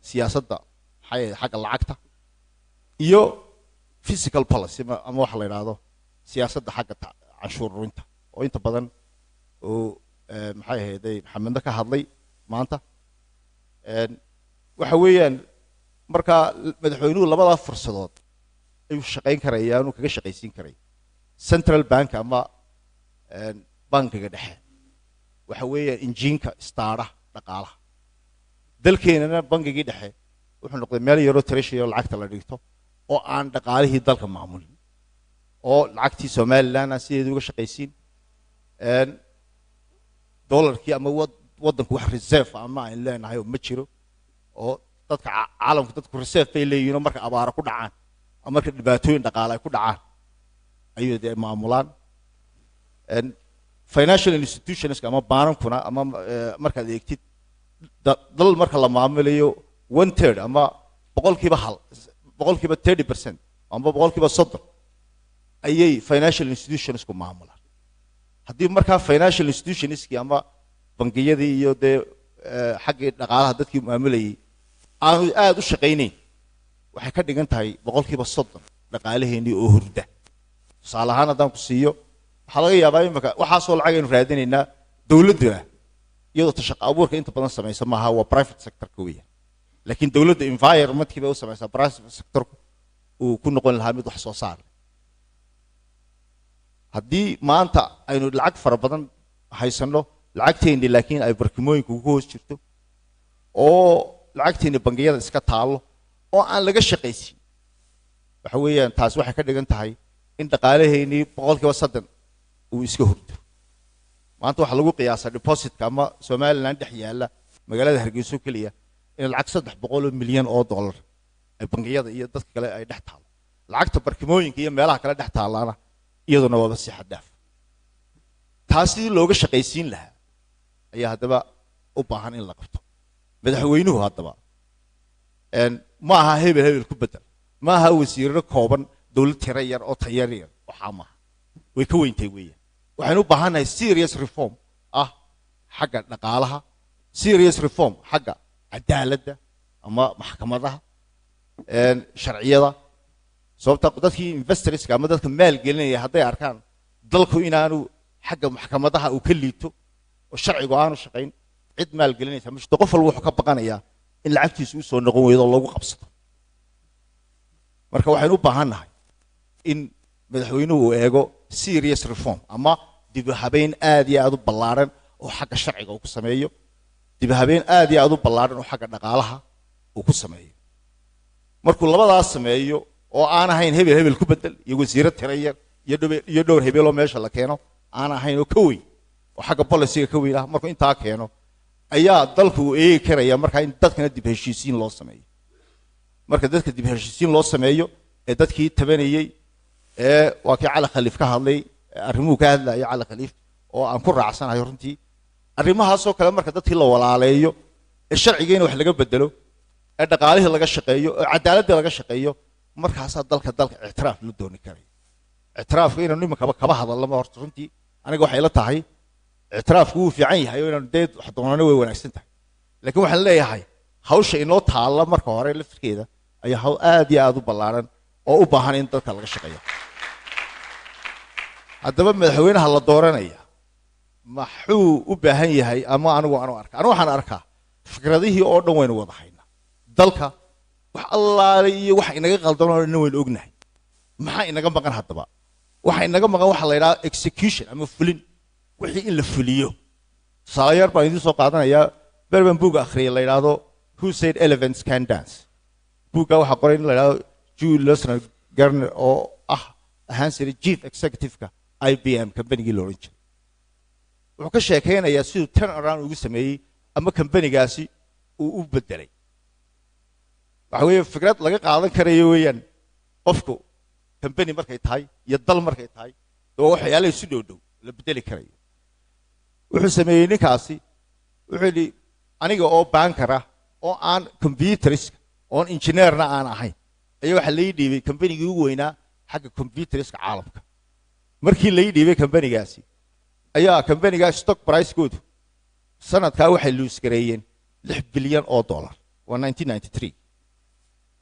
siyaasadda xagga lacagta iyo fiscal policy ama waxa la yiraahdo siyaasadda xagga canshuurinta oo inta badan oo maxay ahaydey maxamedna ka hadlay maanta waxa weeyaan marka madaxweynuhu labada fursadood ayuu shaqeyn karayaan oo kaga shaqeysiin karay central bank ama bankiga dhexe waxa weeyaan injiinka staara dhaqaalaha dalkeenana bankigii dhexe wuxuu noqday meel yaro treasury oo lacagta la dhigto oo aan dhaqaalihii dalka maamulin oo lacagtii Somaliland aan sideedu uga shaqeysiin dollarkii ama wadanku wax reserve ama aan leenahay ma jiro oo dadka caalamku dadku reserve ay leeyihiin marka abaara ku dhacaan ama marka dhibaatooyin dhaqaale ay ku dhacaan ayuu de maamulaan financial institutions ama baankuna ama marka aad eegtid dal marka la maamulayo one third ama boqolkiiba hal boqolkiiba 30% ama boqolkiiba 30 ayay financial institutionsku maamulaan haddii markaa financial institutionski ama bangiyadii iyo dee xaggii dhaqaalaha dadkii maamulayay aanu aad u shaqaynayn waxay ka dhigan tahay boqolkiiba 30 dhaqaalaheennii oo hurda tusaale ahaan haddaan ku siiyo waxaa laga yaabaa imika waxaasoo lacag aynu raadinaynaa dowladduna iyadoo ta shaqo abuurka inta badan samaysa maaha waa private sectorka weeyaan laakiin dowladda environmentkii bay u samaysaa private sectorku uu ku noqon lahaa mid wax soo saar haddii maanta aynu lacag fara badan haysanno lacagteennii laakiin ay barkimooyinka ugu hoos jirto oo lacagteennii bangiyada iska taallo oo aan laga shaqaysin waxa weeyaan taas waxay ka dhigan tahay in dhaqaalaheennii boqolkiiba 30 uu iska hurdo maanta waxaa lagu qiyaasaa depositka ama Somaliland dhex yaalla magaalada Hargeysa kaliya in lacag 300 milyan oo dollar ay bangiyada iyo dadka kale ay dhex taalo lacagta barkimooyinka iyo meelaha kale dhex taalaana iyaduna waa si xad dhaaf taasi looga shaqaysiin lahaa ayaa hadaba u baahan in la qabto madaxweynuhu hadaba ma aha hebel ku bedel ma aha wasiirro kooban dawlad tira yar oo tayar yar waxa ma way ka weyntay weeyaan waxaan u baahanahay serious reform xagga dhaqaalaha serious reform xagga cadaaladda ama maxkamadaha sharciyada sababta dadkii investorska ama dadka maal gelinaya hadday arkaan dalku inaanu xagga maxkamadaha uu ka liito oo sharcigu aanu shaqayn cid maal gelinaysa mashto qof walba wuxuu ka baqanayaa in lacagtiisu u soo noqon weydo lagu qabsado marka waxaan u baahanahay in madaxweynuhu uu eego serious reform ama dib u habeyn aad iyo aad u ballaaran oo xagga sharciga uu ku sameeyo dib u habeyn aad iyo aad u ballaaran oo xagga dhaqaalaha uu ku sameeyo markuu labadaas sameeyo oo aan ahayn hebel ku bedel iyo wasiirro tira yar iyo dhowr hebel oo meesha la keeno aan ahayn oo ka weyn oo xagga policy ka weyn markuu intaa keeno ayaa dalku uu eegi karaya marka in dadkana dib heshiisiin loo sameeyo marka dadka dib heshiisiin loo sameeyo ee dadkii tabanayay waa kii Cali Khaliif ka hadlay arrimuhu ka hadlay Cali Khaliif oo aan ku raacsanahay runtii arrimahaas oo kale marka dadkii la walaaleeyo ee sharcigeena wax laga bedelo ee dhaqaalihii laga shaqeeyo ee cadaaladda laga shaqeeyo markaas dalka ictiraaf loo dooni karay ictiraafku inuu nimanka kaba hadalama horta runtii aniga waxay la tahay ictiraafku uu fiican yahay oo inaan deed wax doonana way wanaagsan tahay laakiin waxaan leeyahay hawsha inoo taala marka hore laftirkeeda ayaa hawl aad iyo aad u ballaaran oo u baahan in dadka laga shaqeeyo haddaba madaxweynaha la dooranaya maxuu u baahan yahay ama anigu waxaan arkaa fikradihii oo dhan waynu wada haynaa dalka wax allaale iyo waxa inaga qaldan oo dhan waynu ognahay maxaa inaga maqan haddaba waxa inaga maqan waxa la yidhaha execution ama fulin wixii in la fuliyo tusaale yar baan idiin soo qaadanayaa berban buugga akhriyay la yidhaahdo who said elephants can dance buugga waxaa qoray in la yidhaahdo Julius Garner oo ahaan jiray chief executive-ka IBM kambanigii la oran jiray wuxuu ka sheekaynayaa siduu turn around ugu sameeyey ama kambanigaasi uu u bedelay waxa weeye fikrad laga qaadan karayo weeyaan qofku kambani markay tahay iyo dal markay tahay oo waxyaalaha isu dhow la bedeli karayo wuxuu sameeyey ninkaasi wuxuu yidhi aniga oo banker oo aan computeriska oo engineerna aan ahayn ayaa waxa la dhiibay kambanigii ugu weynaa xagga computeriska caalamka markii la dhiibay kambanigaasi ayaa kambaniga stock price-koodu sanadkaa waxay luus gareeyeen $6 bilyan waa 1993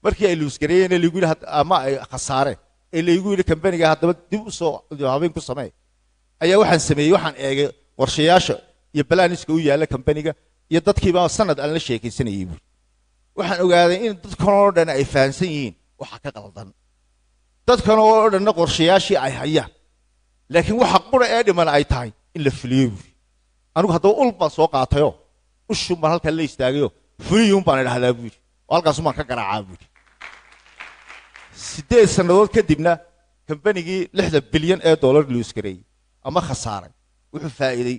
markii ay luus gareeyeen ee lagu yidhi ama ay khasaareen ee lagu yidhi kambaniga haddaba dib u soo habeen ku samee ayaa waxaan eegay qorshayaasha iyo balaaniska u yaala kambaniga iyo dadkiiba sanad aan la sheekaysanayay buuri waxaan ogaaday in dadkan oo dhan ay fahansan yihiin waxa ka qaldan dadkan oo dhan qorshayaashii ay hayaan laakiin waxa qura ee dhiman ay tahay in la fuliyo buuri anigu haddaba ul baan soo qaatayo ushun baan halkan la istaagayo fuliyuun baan idhahdaa buuri oo halkaas maan ka garaacaa buuri 8 sanadood kadibna kambanigii $6 bilyan luus gareeyay ama khasaaray wuxuu faa'iiday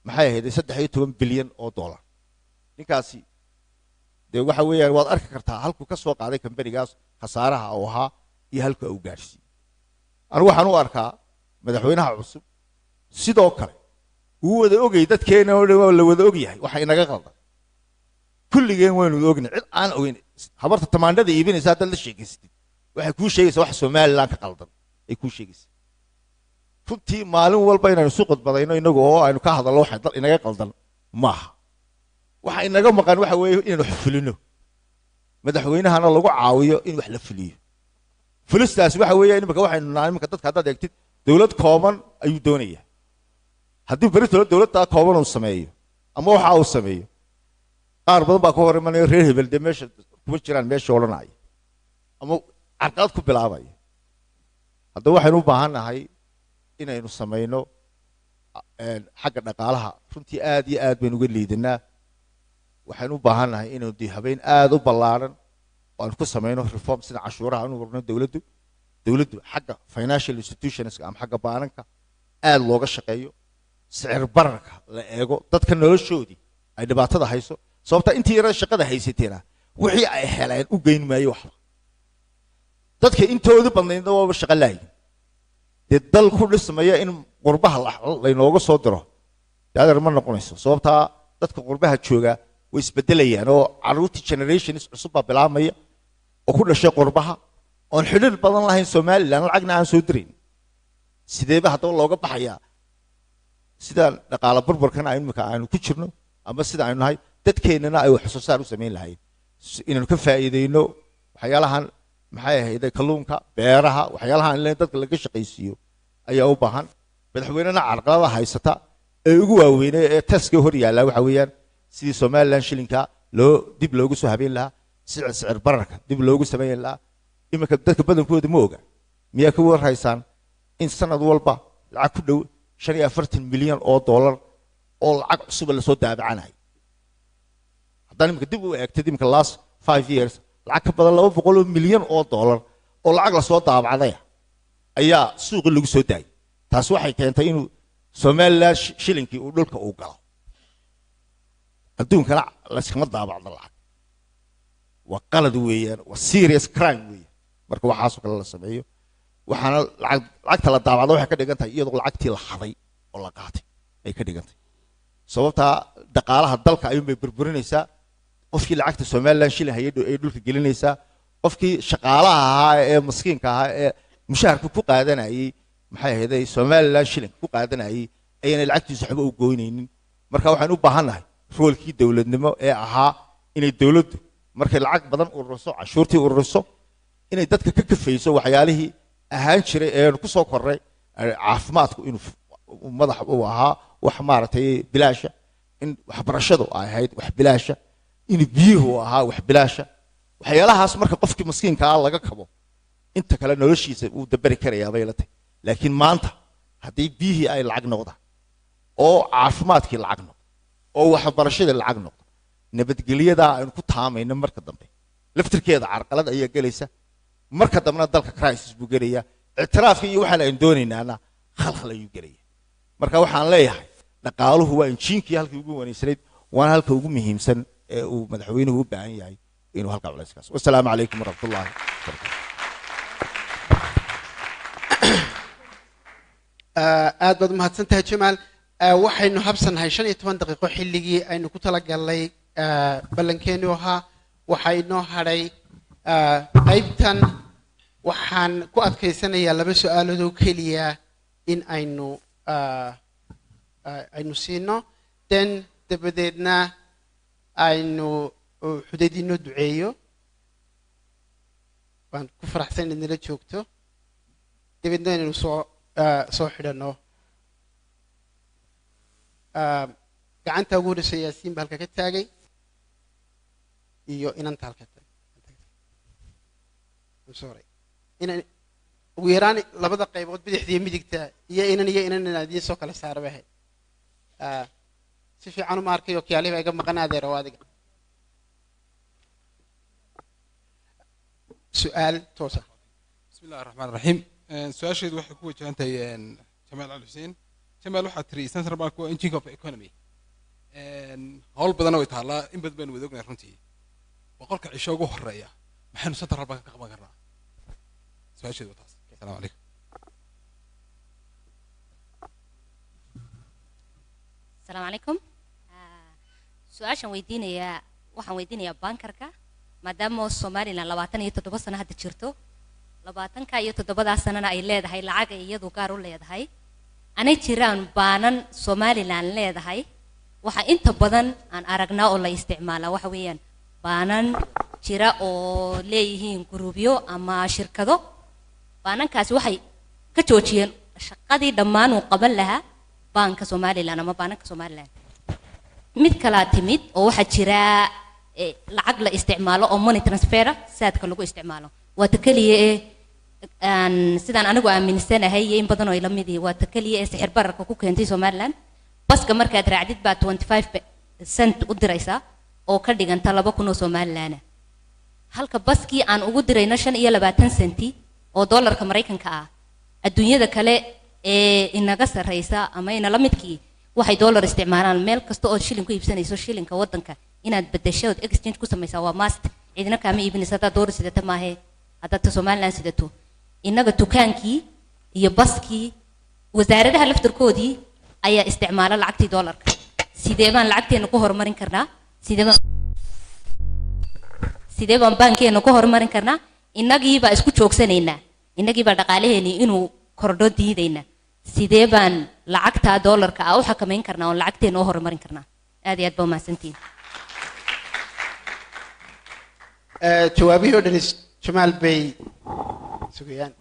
maxay ahayd $13 bilyan ninkaasi de waxa weeyaan waad arki kartaa halku ka soo qaaday kambanigaas khasaaraha oo ahaa iyo halka uu gaarsiiyay anigu waxaan u arkaa madaxweynaha cusub sidoo kale uu wada ogay dadkeena oo la wada og yahay waxa inaga qaldan kulligeen waynu ognahay cid aan ogeyn habarta tamaandhada iibinaysa haddaad la sheegaysatid waxay kuu sheegaysaa wax somaliland ka qaldan ay kuu sheegaysaa runtii maalin walba inaynu isu qodbadayno inagu oo aynu ka hadalno waxa dal inaga qaldan maaha waxa inaga maqan waxa weeye inaynu wax fulino madaxweynahana lagu caawiyo in wax la fuliyo fulistaas waxa weeye imika waxaynu nahay imika dadka haddaad eegtid dowlad kooban ayuu doonayaa haddii berito dowladda kooban uu sameeyo ama waxa uu sameeyo qaar badan baa ka hor imanaya reer hebel dee meesha kuma jiraan meesha odhanaya ama carqalad ku bilaabaya haddaba waxaynu u baahan nahay inaynu samayno xagga dhaqaalaha runtii aad iyo aad baynu uga liidanaa waxaynu u baahan nahay inaynu dee habeen aad u ballaaran oo aynu ku samayno reform sida cashuuraha aanu urno dowladdu xagga financial institutions ama xagga baananka aad looga shaqeeyo sicir bararka la eego dadka noloshoodii ay dhibaatada hayso sababta intii yara shaqada haysateena wixii ay heleen u geyn maayo waxba dadka intooda badnaydna waaba shaqo laayiin dee dal ku dhismaya in qurbaha laynooga soo diro adeer ma noqonayso sababtaa dadka qurbaha jooga way isbedelayaan oo caruurtii generations cusub baa bilaabmaya oo ku dhashay qurbaha oon xidhiir badan lahayn somaliland lacagna aan soo dirayn sideeba haddaba looga baxayaa sidaan dhaqaala burburkan imika aynu ku jirno ama sida aynu nahay dadkeennana ay wax soo saar u samayn lahayn inaynu ka faa'iidayno waxyaalahan maxay ahayd kalluunka beeraha waxyaalahan in dadka laga shaqaysiiyo ayaa u baahan madaxweynena carqalada haysata ee ugu waaweynay ee taska hor yaalla waxa weeyaan sidii somaliland shilinka dib loogu soo habeen lahaa sicir bararka dib loogu samayn lahaa imika dadka badankooda ma oga miyaa ka warhaysaan in sanad walba lacag ku dhow 45 milyan oo dollar oo lacag cusub la soo daabacanayo haddana imika dib u eegtay imika last 5 years lacag ka badan 200 milyan oo dollar oo lacag la soo daabacday ayaa suuqa lagu soo daayay taas waxay keentay inuu Somaliland shilinkii uu dhulka u galo adduunkana la iskama daabacdo lacag waa qalad weeyaan waa serious crime weeyaan marka waxaas kale la sameeyo waxaana lacagta la daabacdo waxay ka dhigan tahay iyadoo lacagtii la haday oo la qaatay ay ka dhigan tahay sababta dhaqaalaha dalka ayuu bay burburinaysaa qofkii lacagta Somaliland shilin hayay ay dhulka gelinaysaa qofkii shaqaalaha ahaa ee miskiinka ahaa ee mushaharka ku qaadanayay maxay ahayd Somaliland shilin ku qaadanayay ayna lacagtiisa waxba u gooynaynin marka waxaan u baahanahay roolkii dawladnimo ee ahaa inay dawladdu markay lacag badan ururiso cashuurtii ururiso inay dadka ka kafayso waxyaalihii ahaan jiray ee ku soo korray caafimaadku inuu madax u ahaa wax maartay bilaasha in waxbarashadu ay ahayd wax bilaasha in biyuhu ahaa wax bilaasha waxyaalahaas marka qofkii miskiinka ah laga kabo inta kale noloshiisa uu dabari karayaa bay la tahay laakiin maanta haddii biyihii ay lacag noqdaan oo caafimaadkii lacag noqdo oo waxbarashadii lacag noqdo nabadgelyada aynu ku taamayno marka dambe laftirkeeda carqalad ayaa gelaysa marka dambena dalka crisis buu gelaya ictiraafka iyo waxaan aynu doonaynaana khalkhal ayuu gelaya marka waxaan leeyahay dhaqaaluhu waa injiinkii halkii ugu wanaysanayd waana halka ugu muhiimsan ee uu madaxweynuhu u baahan yahay inuu halka culayskaas wassalaamu calaykum waraxmatullaahi wabarakaatu aad baad umahadsan tahay jamaal waxaynu habsanahay 15 daqiiqo xilligii aynu ku talagalnay ballankeenu ahaa waxaa inoo hadhay qaybtan waxaan ku adkaysanayaa 2 su'aalood oo keliya in aynu siino den dabadeedna aynu xudeydino duceeyo waan ku faraxsan inaad nala joogto dabadeedna inaynu soo xidhano gacanta ugu horeysa yaasiin baa halka ka taagay iyo inanta halka taagay ugu yaraan labada qaybood bidixda iyo midigta iyo inan inaad idiin soo kala saara bay ahayd si fiican uma arkay oo kiyaalihi baa iga maqan adeer oo adiga su'aal toosa بسم الله الرحمن الرحيم سؤال شيء واحد كوي كانت جمال علي حسين جمال واحد تري سنتر بانك انجينج اوف ايكونومي هول بدنا ويتهلا ان بد بين ودوغنا runtii boqolka cisho ugu horeeya maxaynu center bank ka qaban karnaa سؤال شيء وتاس السلام عليكم السلام عليكم سؤال ويدينيا waxaan weydiinayaa bankarka maadaama Somaliland 27 sano hadda jirto 27 sanana ay leedahay lacag ay iyadu gaar u leedahay anay jiraan baanan Somaliland leedahay waxa inta badan aan aragnaa oo la isticmaala waxa weeyaan baanan jira oo leeyihiin gruubyo ama shirkado baanankaasi waxay ka joojiyeen shaqadii dhammaan uu qaban lahaa banka Somaliland ama baananka Somaliland mid kala timid oo waxa jira lacag la isticmaalo oo money transfer saadka lagu isticmaalo waa takaliye aan sidaan anigu aaminsanahay in badan oo ila mid ah waa takaliye sixir bararka ku keentay Somaliland baska markaad raacdid baa 25% u diraysa oo ka dhiganta 2,000 oo Somaliland halka baskii aan ugu dirayna 25 senti oo dollarka Mareykanka ah adduunyada kale ee inaga sareysa ama ina la midkii waxay dollar isticmaalaan meel kasta oo shilin ku iibsanayso shilinka wadanka inaad bedesho exchange ku samaysaa waa must cidina kaama iibinaysa hada dollar sidata maahe hada Somaliland sidato inaga dukaankii iyo baskii wasaaradaha laftirkoodii ayaa isticmaala lacagtii dollarka sidee baan lacagteena ku horumarin karnaa sidee baan bankeena ku horumarin karnaa inagii baa isku joogsanaynaa inagii baa dhaqaalaheeni inuu kordho diidayna sidee baan lacagta dollarka ah u xakameyn karnaa oo lacagteena u horumarin karnaa aad iyo aad baa mahadsantiin jawaabihii oo dhan Jamaal bay sugayaan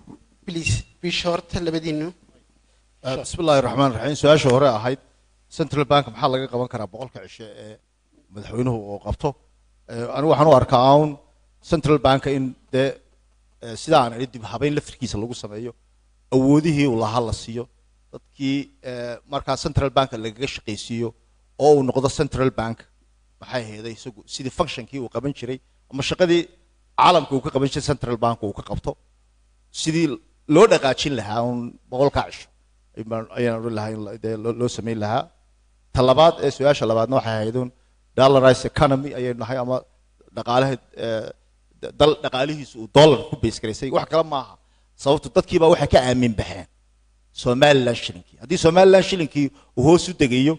please be short labadiinu بسم الله الرحمن الرحيم سؤال شهرة أحد سنترال بانك محل لقى قبل كنا بقول كعشة مدحونه وقفته أنا وحنا أركاون سنترال بانك إن ده سيدان يدي بحبين لفركيس اللي قصة مايو أوديه ولا هالسيو تكي مركز سنترال بانك اللي قش قيسيو أو نقطة سنترال بانك بحي هذا يسوق سيد فانكشن كي وقبل شري أما الشقة دي عالم كوك قبل شيء سنترال بانك وقفته سيد لو دقاتشين لها بقول كعشة ayaan oran lahaa in loo sameyn lahaa talabaad ee su'aasha labaadna waxay ahaydun dollarized economy ayay nahay ama dhaqaalaha dhaqaalihiisu uu dollar ku base gareysay wax kale maaha sababtu dadkiiba waxay ka aamin baxeen Somaliland shilinkii haddii Somaliland shilinkii uu hoos u degayo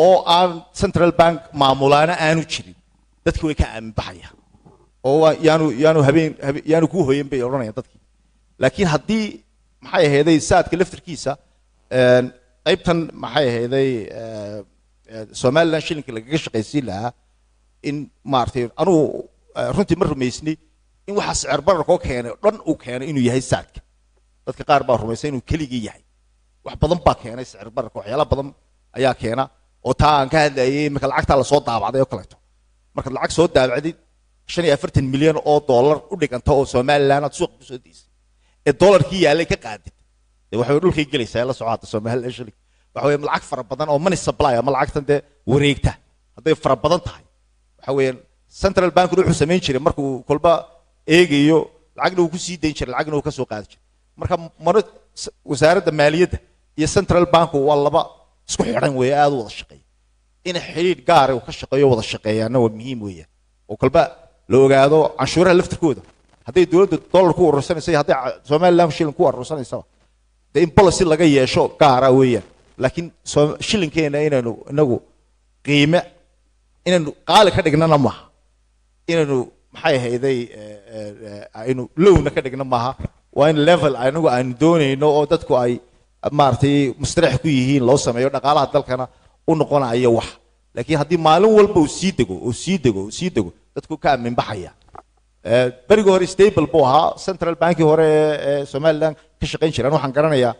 oo aan central bank maamulaana aanu jirin dadkii way ka aamin baxayaan oo yaanu ku hooyen bay oranayaan dadkii laakiin haddii maxay ahaydey saadka laftirkiisa qaybtan maxay ahaydey Somaliland shilinka laga shaqaysiin lahaa in maartay anuu runtii ma rumaysni in waxa sicir bararka oo keenay dhan uu keenay inuu yahay saadka dadka qaar baa rumaysay inuu keligii yahay wax badan baa keenay sicir bararka waxyaalo badan ayaa keena oo taa aan ka hadlayay marka lacagta la soo daabacday oo kaleeto marka lacag soo daabacday 45 milyan oo dollar u dhiganta oo Somaliland suuq ku soo diisay الدولار كي عليه كقاعد waxay dhulka gelaysaa la socota Soomaaliya shilin waxa weeye lacag fara badan oo money supply ama lacagtan wareegta haday fara badan tahay waxa weeye central bank wuxuu sameyn jiray markuu kolba eegayo lacagna uu ku sii deyn jiray lacagna uu ka soo qaadi jiray marka wasaaradda maaliyadda iyo central bank waa laba isku xiran way aad u wada shaqeeyay in xiriir gaar ah uu ka shaqeeyo wada shaqeeyana waa muhiim weeye oo kolba la ogaado canshuuraha laftirkooda haday dawladda dollar ku urursanayso haday Somaliland shilin ku urursanayso in policy laga yeesho gaar ah weeyaan laakiin shilinkeena inagu qiime inaynu qaali ka dhignana maaha inaynu maxay ahaydey aynu lowna ka dhigna maaha waa in level aynu doonayno oo dadku ay maartay mustarax ku yihiin loo sameeyo dhaqaalaha dalkana u noqonayo wax laakiin haddii maalin walba uu sii dego dadku ka aamin baxaya bariga hore stable buu ahaa central banki hore ee Somaliland ka shaqeyn jiray waxaan garanayaa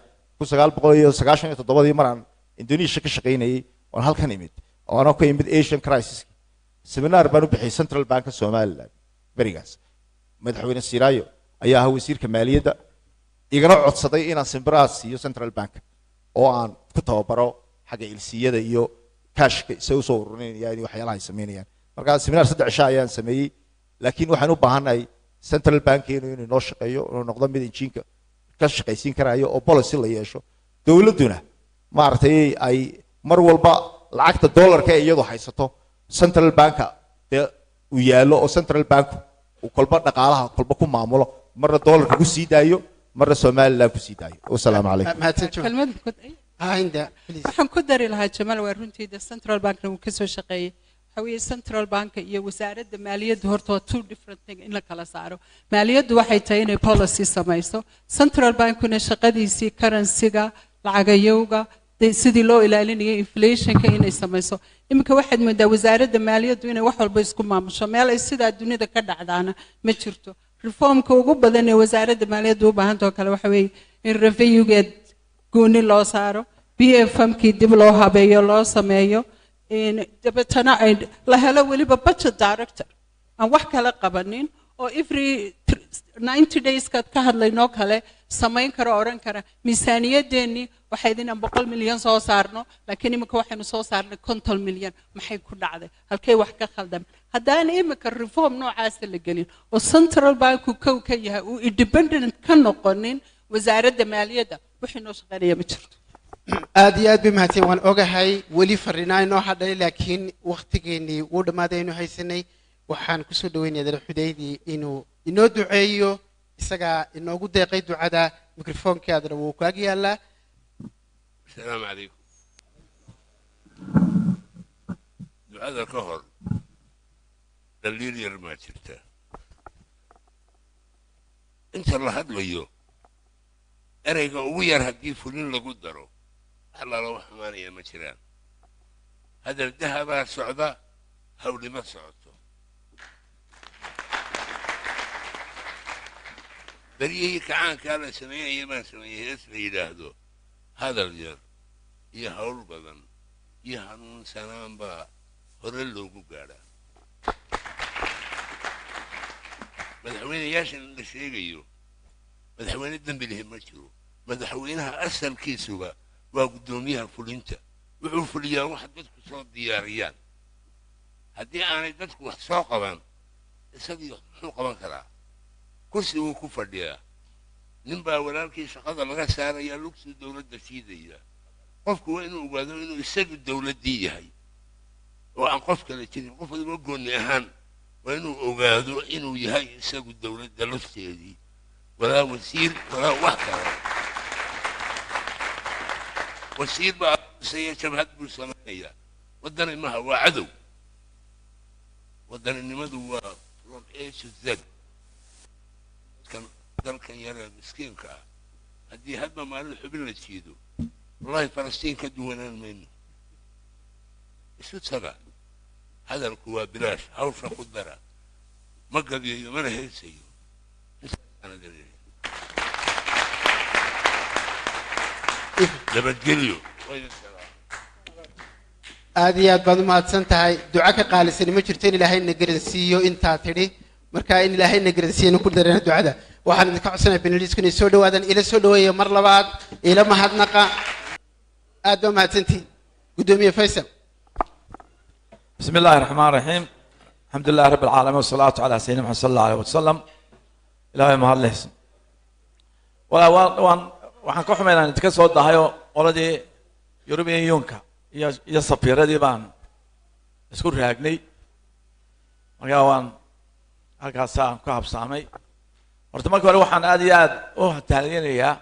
1997 maraan Indonesia ka shaqeynayay oo halkan imid oo aan ka imid Asian crisis seminar baan u bixiyay central bank Somaliland barigaas madaxweyne Siraayo ayaa ahaa wasiirka maaliyadda igana codsaday inaan simbiraas iyo central bank oo aan ku tababaro xagga ilsiyada iyo kashka soo ururinayaan waxyaalaha ay sameynayaan marka seminar 3 cisho ayaan sameeyay laakiin waxaan u baahanahay central bank inuu noo shaqeeyo oo noqdo mid injiinka ka shaqaysiin karayo oo policy la yeesho dawladuna maartay ay mar walba lacagta dollarka iyadu haysato central bank uu yaalo oo central bank uu kolba dhaqaalaha kolba ku maamulo marna dollarka ku sii daayo marna Somaliland ku sii daayo wassalaamu calaykum kalmad waxaan ku dari lahaa Jamaal waa runtii central bank uu ka soo shaqeeyay waxa weeye central bank iyo wasaaradda maaliyadda horta waa two different thing in la kala saaro maaliyaddu waxay tahay inay policy samayso central bankuna shaqadiisii currency-ga lacagayowga sidii loo ilaalinayo inflationka inay samayso iminka waxaad moodaa wasaaradda maaliyaddu inay wax walba isku maamusho meel ay sidaa dunida ka dhacdaana ma jirto reformka ugu badan ee wasaaradda maaliyaddu u baahantao kale waxa weeye in revenue-geed gooni loo saaro BFM-kii dib loo habeeyo loo sameeyo dabeetana ay la helo weliba budget director aan wax kala qabanin oo every 90 days kaad ka hadlaynoo kale samayn karo oran kara miisaaniyadeennii waxayd inaan 100 milyan soo saarno laakiin iminka waxaynu soo saarnay 50 milyan maxay ku dhacday halkay wax ka khaldan haddaan iminka reform noocaasa la gelin oo central banku kow ka yahay uu independent ka noqonin wasaaradda maaliyadda wixii noo shaqaynaya ma jirto aad iyo aad bay mahadsan waan ogahay weli fariinaa inoo hadhay laakiin waqtigeennii wuu dhammaaday aynu haysanay waxaan kusoo dhaweynayaa dal xudaydii inuu inoo duceeyo isagaa inoogu deeqay ducada mikrofoonka aadna wuu kaag yaalaa السلام عليكم دعاء كهر دليل يرمى جرته انت الله هدليو erayga ugu yar haddii fulin lagu daro alla loo xamaanaya ma jiraan hadal dahabaa socda hawlima socoto beriyihii kacaankaa la sameynaya baan sameeyey hees la yidhaahdo hadal yar iyo hawl badan iyo hanuunsanaan baa hore loogu gaadhaa madaxweynayaashan la sheegayo madaxweyne dembi lihi ma jiro madaxweynaha asalkiisuba waa guddoomiyaha fulinta wuxuu fuliyaa wax dadku soo diyaariyaan haddii aanay dadku wax soo qaban isagii muxuu qaban karaa kursi wuu ku fadhiyaa nin baa walaalkii shaqada laga saarayaa lugsuu dowladda shiidaya qofku waa inuu ogaado inuu isagu dowladdii yahay oo aan qof kale jirin qof waliba goonni ahaan waa inuu ogaado inuu yahay isagu dowladda lafteedii ولا وزير ولا وحده وزير بقى سيشبهد بالصناعية ودنا ما هو عدو ودنا إن ماذا هو from A to Z كان يرى مسكين كا هدي هذا ما له حبل تشيدو والله فلسطين كدونا منه شو تسرع هذا القوى بلاش هوش قدرة ما قضي ما له شيء aad iyo aad baad u mahadsan tahay duca ka qaalisani ma jirto in ilaahayna garansiiyo intaa tidhi marka in ilaahayna garansiiyana ku dareena ducada waxaan idinka codsanayaa beneliisku inay soo dhawaadaan ila soo dhaweeya mar labaad ila mahadnaqa aad baa mahadsantihiin guddoomiye faysal بسم الله الرحمن الرحيم الحمد لله رب العالمين والصلاة على سيدنا محمد صلى الله عليه وسلم إلهي ما هالله waxaan ka xumaynaa inta ka soo dahayo qoladii European Unionka iyo safiiradii baan isku raagnay markaa waan halkaas aan ku habsaamay horta marka hore waxaan aad iyo aad u taageerayaa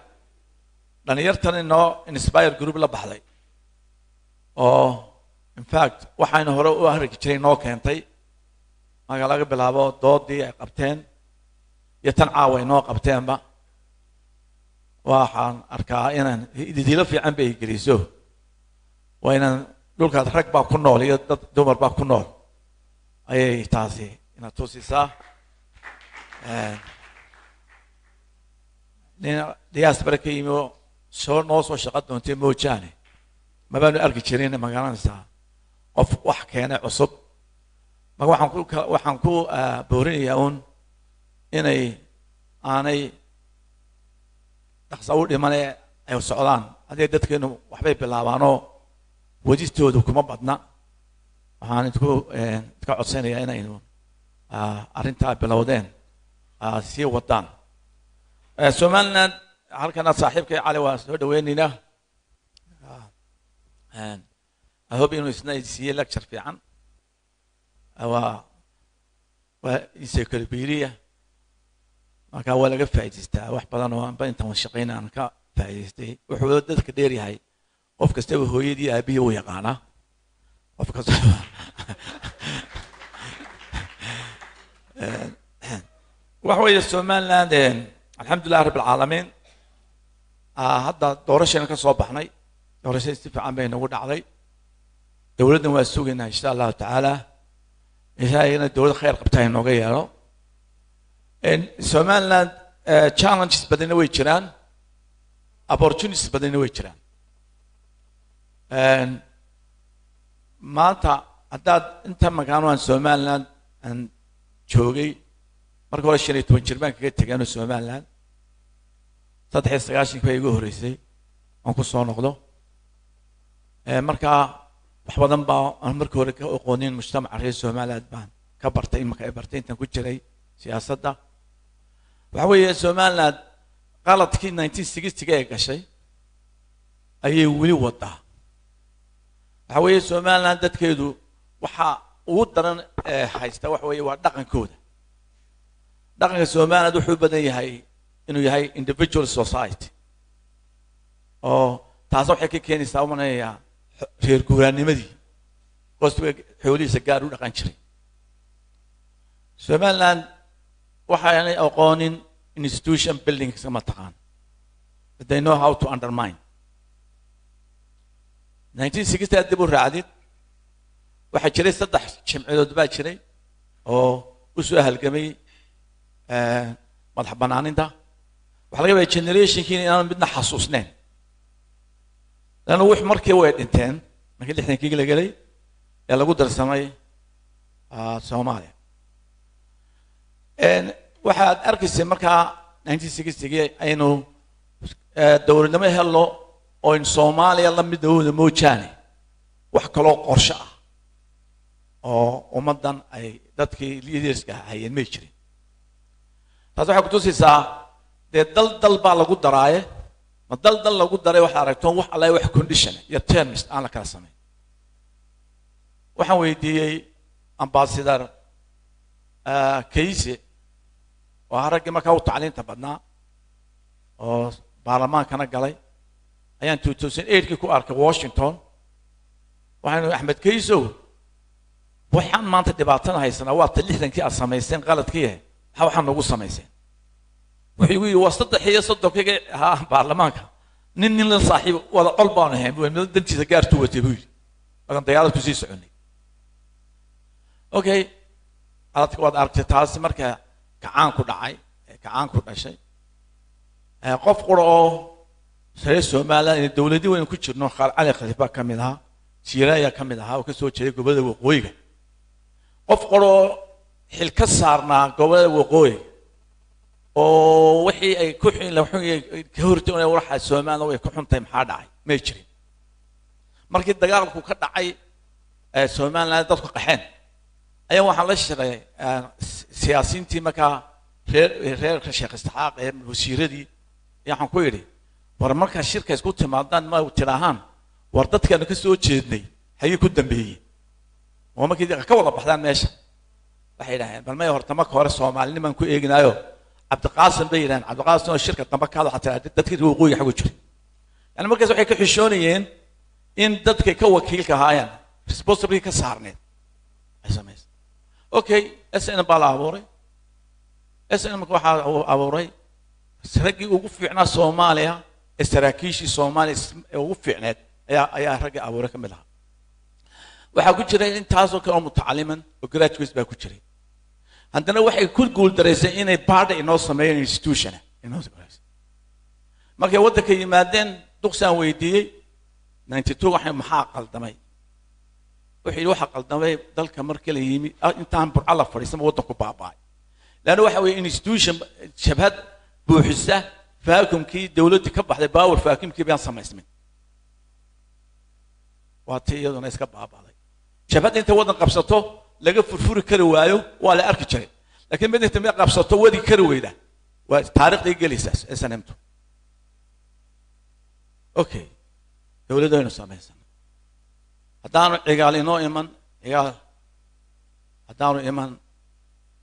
dhalinyartan inoo inspire group la baxday oo in fact waxayna hore u arki jiray noo keentay marka laga bilaabo doodii ay qabteen iyo tan caawa inoo qabteenba waxaan arkaa inaan idilo fiican bay geliso waa inaan dhulkaas rag baa ku nool iyo dad dumar baa ku nool ayay taasi ina tusisaa diaspora ka yimi oo noo soo shaqo doontay moojaane mabaanu arki jirin magaranaysaa qof wax keenay cusub marka waxaan ku boorinayaa uun inay aanay dhaqso u dhimane ay socdaan haddii dadkeenu waxbay bilaabaanoo wadistoodu kuma badna waxaan idka codsanayaa inaynu arrintaa bilowdeen sii wadaan somaliland halkana saaxiibkay cali waan soo dhaweynaynaa I hope inuu isna siiyey lecture fiican waa encyclopedia marka waa laga faa'iidaystaa wax badan oo aanba intaan shaqayn aan ka faa'iidaystay wuxuu dadka dheer yahay qof kastaba hooyadii aabihii u yaqaanaa qof kastaba وحوي السومالند الحمد لله رب العالمين هذا دورشنا كصوبحني دورش استفعال بينه ودعلي دولتنا واسوقنا إن شاء الله تعالى إذا هي الدولة خير قبتها إنه غيره إن السومالند challenges بدنا ويجران opportunities بدنا ويجران maanta haddaad inta magaano aan somaliland aan joogay marka hore 15 jir baan kaga tegaano somaliland 93 bay igu horeysay aan ku soo noqdo marka wax badan baa aan marka hore ka aqoonin mujtamaca reer somaliland baan ka bartay marka ay bartay intaan ku jiray siyaasadda waxa weeye somaliland qaladkii 1960 ee gashay ayay weli wadaa waxa weeye somaliland dadkeedu waxa ugu daran haysta waxa weeye waa dhaqankooda dhaqanka somaliland wuxuu badan yahay inuu yahay individual society oo taas waxay ka keenaysaa umanaya reer guuraanimadii qoyska xoolihiisa gaar u dhaqan jiray somaliland waxaanay aqoonin institution building sama taqaan but they know how to undermine 1960 dib u raacdid waxa jiray 3 jimcidood baa jiray oo u soo halgamay madax banaaninta waxa laga yaabaa generationkii inaan midna xasuusnayn lana wax markii way dhinteen markii 60kii la galay ee lagu darsamay Soomaaliya waxaad arkaysay markaa 1960kii aynu dowladnimo helno oo in Soomaaliya la mid ah moojaane wax kale oo qorshe ah oo ummadan ay dadkii leaderska hayeen ma jirin taas waxa ku tusaysaa dal baa lagu daraaye ma dal lagu daray waxa aragtoon wax alla wax condition iyo terms aan la kala sameyn waxaan weydiiyay ambassador Kayse oo aragga markaa u tacliinta badnaa oo baarlamaankana galay ayaan 2008 ku arkay Washington waxaan Ahmed Kayso waxaan maanta dhibaatada haysanaa waa 60kii aad samayseen qaladkii waxa waxaan ugu samayseen wuxuu yiri waa 3 ha baarlamaanka nin la saaxiib wada qol baan ahay meel dantiisa gaartu watay buu yiri waxaan dayaalad ku sii soconay okay aadka wad aragtay taas marka kacaan ku dhacay kacaan ku dhashay qof qoro سرير سومالا إن الدولة دي وين كتير نوع على خليفة كملها سيرايا كملها وكسو شيء قبل وقوية قفقرو حل كسرنا قبل وقوية ووحي أي كحين لو حين كهرتون وراح سومالا ويكحون تيم حادعي ما يجري مركز دقائق وكدعي سومالا تدخل قحين أيوة حلش سياسيين تيمكا غير شيخ استحقاق وسيرة دي يعني كويري warmarka shirka isku timaadaan ma tiraahan war dadkan ka soo jeednay hayay ku dambeeyay oo markii ka wada baxdaan meesha waxay yiraahdeen bal ma horta marka hore Soomaaliman ku eegnaayo Cabdiqaasim bay yiraahdeen Cabdiqaasim oo shirka damba ka hadla dadkii waqooyi xagu jiray yani markaas waxay ka xishoonayeen in dadka ka wakiilka ahaayeen responsibility ka saarneed ay sameeyeen okay SN bala abuuray SN marka waxa abuuray saragii ugu fiicnaa Soomaaliya استراكيشي سومالي وفعلت يا رجع أبورة كملها وحكوا جري أنت هذا كلام متعلما وجراتويس بكوا جري عندنا واحد كل جول دراسة إن part in our Somalian institution إنه ما كي ودك يمادين دكسان ويدي 92 واحد محاقل دمي وحيد وحقل دمي ضل كمركل يمي أنت عم على فريسة ما ودك باباي لأنه واحد institution شبهت بوحسة فاكم كي دولتي كبح باور فاكم كي بيان سمايسمين واتي يدو ناس كبح بالي شبهت انت ودن قبسطو لقى فرفور كروايو ولا ارك جري لكن بدنا تمي قبسطو ودي كروي ده وتاريخ دي جلساس اسنمتو اوكي دولتو انو سمايسن هدانو عقال انو ايمان عقال هدانو ايمان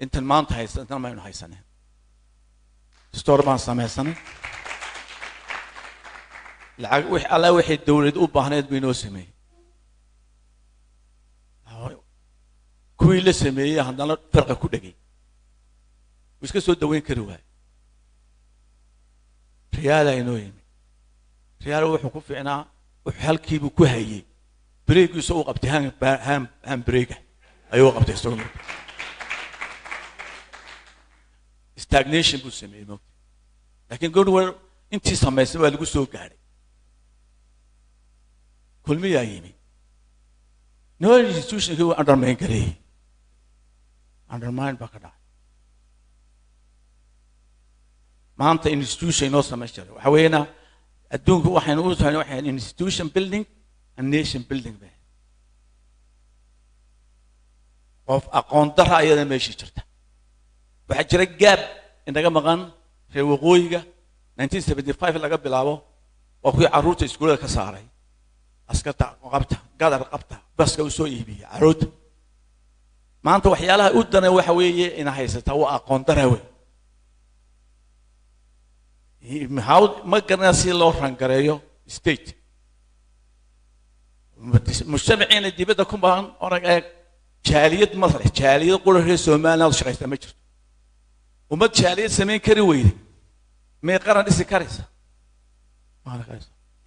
انت المانت هيسن انت ما ينو هيسن ستوربان سمايسن العق وح الله وحي الدولة وبهنيت بينو سمي كوي لسمي عندنا فرق كودجي iska soo daweyn kari waay riyaala inoo yimi riyaala wuxuu ku fiicnaa wuxuu halkiibuu ku hayey breegiisa uu qabtay han breega ayuu qabtay isagoo stagnation buu sameeyey moogta laakiin goorwar intii samaysay waa lagu soo gaadhay kulmiyaa yimi no institutionkii uu undermine gareeyey undermine baa ka dhacay maanta institution inoo samayn jiray waxa weeyana adduunku waxaynu u tahay waxay institution building and nation building bay qof aqoon dara ayada meeshii jirta waxaa jira gaab inaga maqan reer waqooyiga 1975 laga bilaabo waa kuwii carruurta iskuulada ka saaray askarta qabta gadar qabta baska u soo iibiyay carruurta maanta waxyaalaha u danay waxa weeye ina haysata waa aqoon dara weyn ma garanaa si loo rangareeyo state mujtamaciina dibadda ku baan orag eeg jaaliyad masle jaaliyad qura reer Soomaaliland shaqaysta ma jirto ummad jaaliyad samayn kari weyday may qaran dhisi karaysa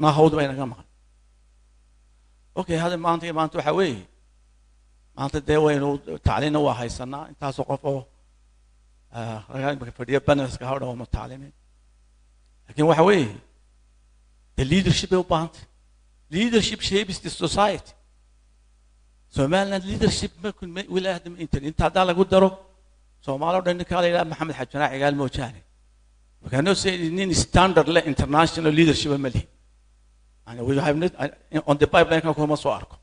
ma hawd bayna ka maqan okay hada maanta waxa weeye maanta dee waynu tacliina waa haysanaa intaasoo qof oo ragga fadhiya banaska hawdha oo mutacalimiin laakiin waxa weeye the leadership ee u baahanta leadership shapes the society Somaliland leadership ma kun wilaayada inta hadaa lagu daro Soomaaliya oo dhan ninka la yiraahdo Maxamed Xajanaa Cigaal Moojaane waxaanu saynin standard le international leadership ma lihi and we have not on the pipeline ka kuma soo arko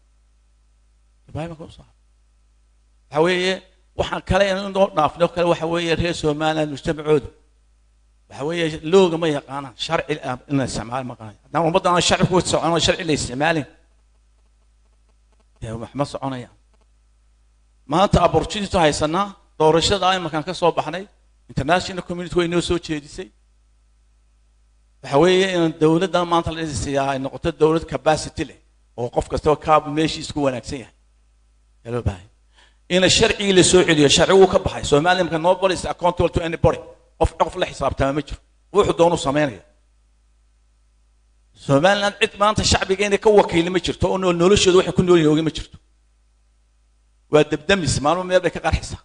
the pipeline ka soo waxa weeye waxaan kale inaan dhaafno kale waxa weeye reer Soomaaliland mujtamacoodu waxa weeye looga ma yaqaanaan sharci in la isticmaalo ma qaan hadaan ummadana sharci ku socono sharci la isticmaalin yaa wax ma soconaya maanta opportunity haysanaa doorashada ay markaan ka soo baxnay international community way noo soo jeedisay waxa weeye in dawladda maanta la dhisay ay noqoto dawlad capacity leh oo qof kasta kaab meeshiisa ku wanaagsan yahay yalo baahay in sharci la soo celiyo sharci uu ka baxay Soomaaliya marka nobody is accountable to anybody qof la xisaabtama ma jiro wuxuu doono sameeynaya Soomaaliland cid maanta shacbigeena ka wakiil ma jirto oo noloshooda waxa ku nool yihiin ma jirto waa dabdamis maalmo meel bay ka qarxisa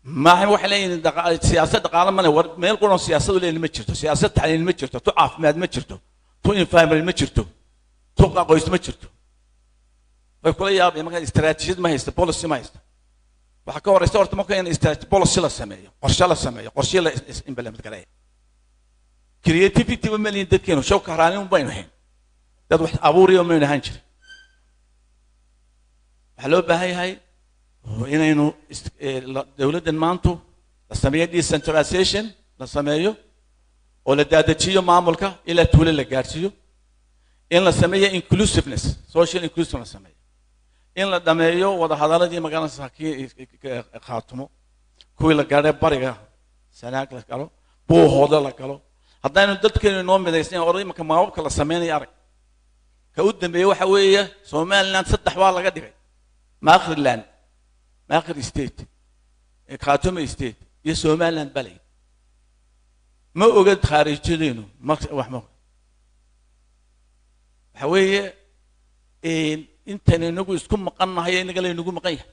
ما هي واحد لين سياسة قال ما له ما يقولون سياسة ولا اللي متشرته سياسة تعليم متشرته تعاف ما متشرته تو إنفايمر متشرته تو قاقوس متشرته فكل يا أبي ما كان استراتيجية ما هي بوليسي ما هي وحكوا ريستورت ما كان استراتيجية بوليسي لا سماية قرش لا سماية قرش لا إنبلا متكلم كرياتيفيتي وملين دكينو شو كهرانيهم بينهم ده واحد أبوري ومن هنشر حلو بهاي إنه دولة المانتو السمية decentralization السمية ولا دادتشيو معمولك إلى طول الجارسيو إن السمية inclusiveness social inclusiveness السمية إن الدميو وده هذا الذي مكان ساكي خاتمه كويل الجارة بارجا سناك لكالو بو هذا لكالو هذا إنه دلت كأنه نوم بديسين أوري مكان ما هو كلا السمية يارك كود دميو حويه سومالنا تصدق حوالك قديم ما آخر لان ما آخر ستيت خاتم ستيت يسومالنا بلي ما أوجد خارج تدينه ما وحمه حويه أنت نقول اسكم مقنا هي نقول نقول مقيه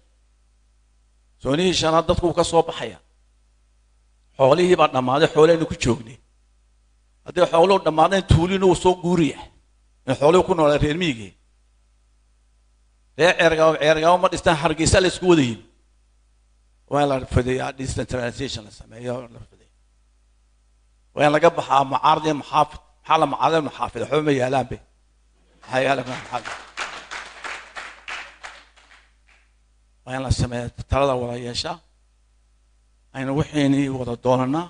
سوني شنادتك وكسوب حياة حواليه بعد ما هذا حواليه نقول شوقني هذا حوله لما هذا تولي نوصل قوريه حوله يكون على رميجي لا إرجعوا ما تستحر جسال سكودين ولا فدي decentralization لسه يا ولا جاب معارض محافظ حالة معارض محافظ حومي يا لامبي هاي لك محافظ ولا سمعت ترى ولا يشاء أنا وحيني ولا دورنا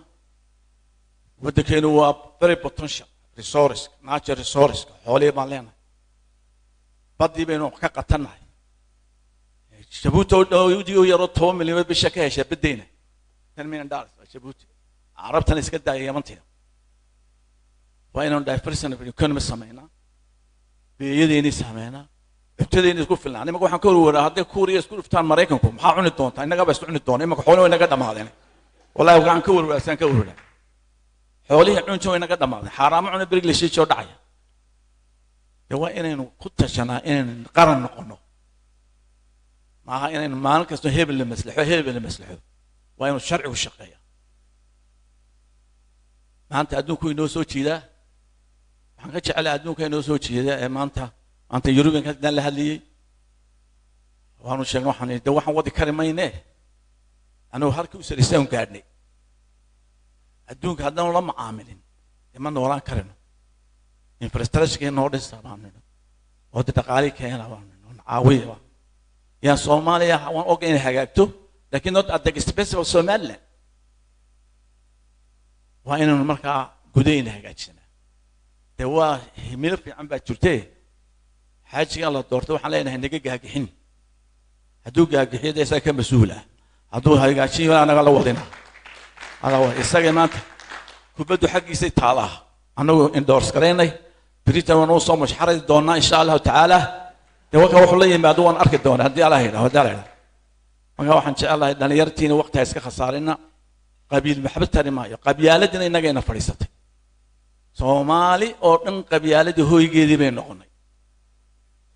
بدك إنه very potential resource natural resource حوالي مالنا بدي بينهم كقتنا شبوتو يوديو يرطهم اللي بالشكاية بدينا تنمين دارس شبوت عربتنا اسكت يا منطقة وين دايفرسن في الكون مسمينا بيديني سمينا cuntadeena isku filnaan imaka waxaan ka warwaraa hadday kuuriya isku dhuftaan maraykanku maxaa cuni doontaa innagaba is cuni doona imaka xoolo way naga dhammaadeen wallahi waxaan ka warwaraasaan ka warwaraa xoolihii cunta way naga dhammaadeen xaaraamo cuna berig la shiijoo dhacaya dee waa inaynu ku tashanaa inaynu qaran noqono maaha inaynu maalin kasta hebel la maslaxo waa inuu sharcigu shaqeeya maanta adduunku inoo soo jeedaa waxaan ka jeclaa adduunka inoo soo jeeda ee maanta yurubiyanka haddaan la hadlayey waanu sheegnay waxaan wadi kari mayne anigu halkii u sariisaan gaadhnay adduunka haddaanu la macaamilin ma noolaan karino infrastructure noo dhisa baanino oo dhaqaale keena baanino caawiya yaan Soomaaliya waan og inay hagaagto laakiin not at the expense of Somaliland waa inaynu markaa gudayna hagaajina dee waa himilo fiican baa jirtee xaajigan la doortay waxaan leenahay naga gaagixin hadduu gaagixiyada isaga ka mas-uula hadduu hagaajiyo anaga la wadina isaga maanta kubaddu xaggiisay taalaa annagu endorse garaynay britain waan u soo mashxaradi doonaa insha allahu tacaala dee waxa wuxuu la yimaado waan arki doonaa haddii allah yidhaahdo marka waxaan jecelahay dhalinyartiina waqti ha iska khasaarina qabiil maxbad tari maayo qabyaaladina innagayna fadhiisatay soomaali oo dhan qabyaaladii hooygeedii bay noqonay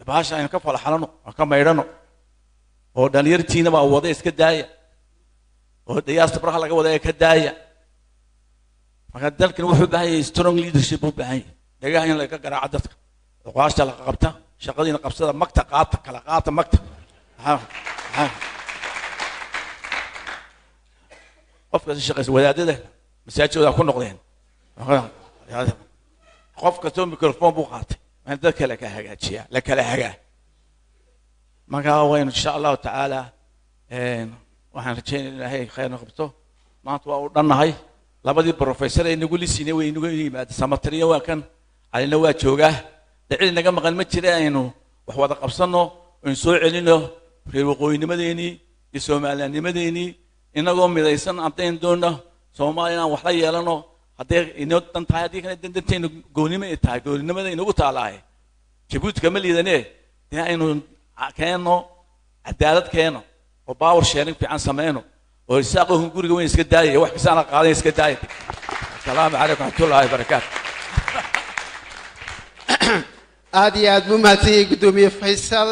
baasha aynu ka falaxalano oo ka maydhano oo dhalinyartiina baa wada iska daaya oo diaspora laga wada ka daaya marka dalkan wuxuu u baahan yahay strong leadership u baahan yahay deegaanka in laga garaaco dadka qoqaashta la qabta shaqadiina qabsada magta qaata kala qaata magta qofka shaqaysa wadaadada masaajidooda ku noqdeen qof kastoo microphone buu qaatay ma dadka la ka hagaajiya la kala hagaa marka waa insha Allah taala waxaan rajaynayaa ilaahay khayr qabto maanta waa u dhannahay labadii professor ay nagu lisinay way nagu yimaad samatriya waa kan alina waa joogaa dacil naga maqan ma jirayno wax wada qabsano oo soo celino reer waqooyinimadeeni iyo Soomaaliyaanimadeeni inagoo midaysan anteen doona Soomaaliya wax la yeelano haddii inoo dan tahay haddii kana danteenu goonimo ay tahay goonimada inagu taalaay Djibouti kama liidanee taa aynu keeno cadaalad keeno oo power sharing fiican sameeyno oo isaaqo guriga weyn iska daayay wax kasana qaaday iska daayay salaamu calaykum warahmatullaahi wabarakaatuh aad iyo aad buu mahadsan yahay gudoomiye Faysal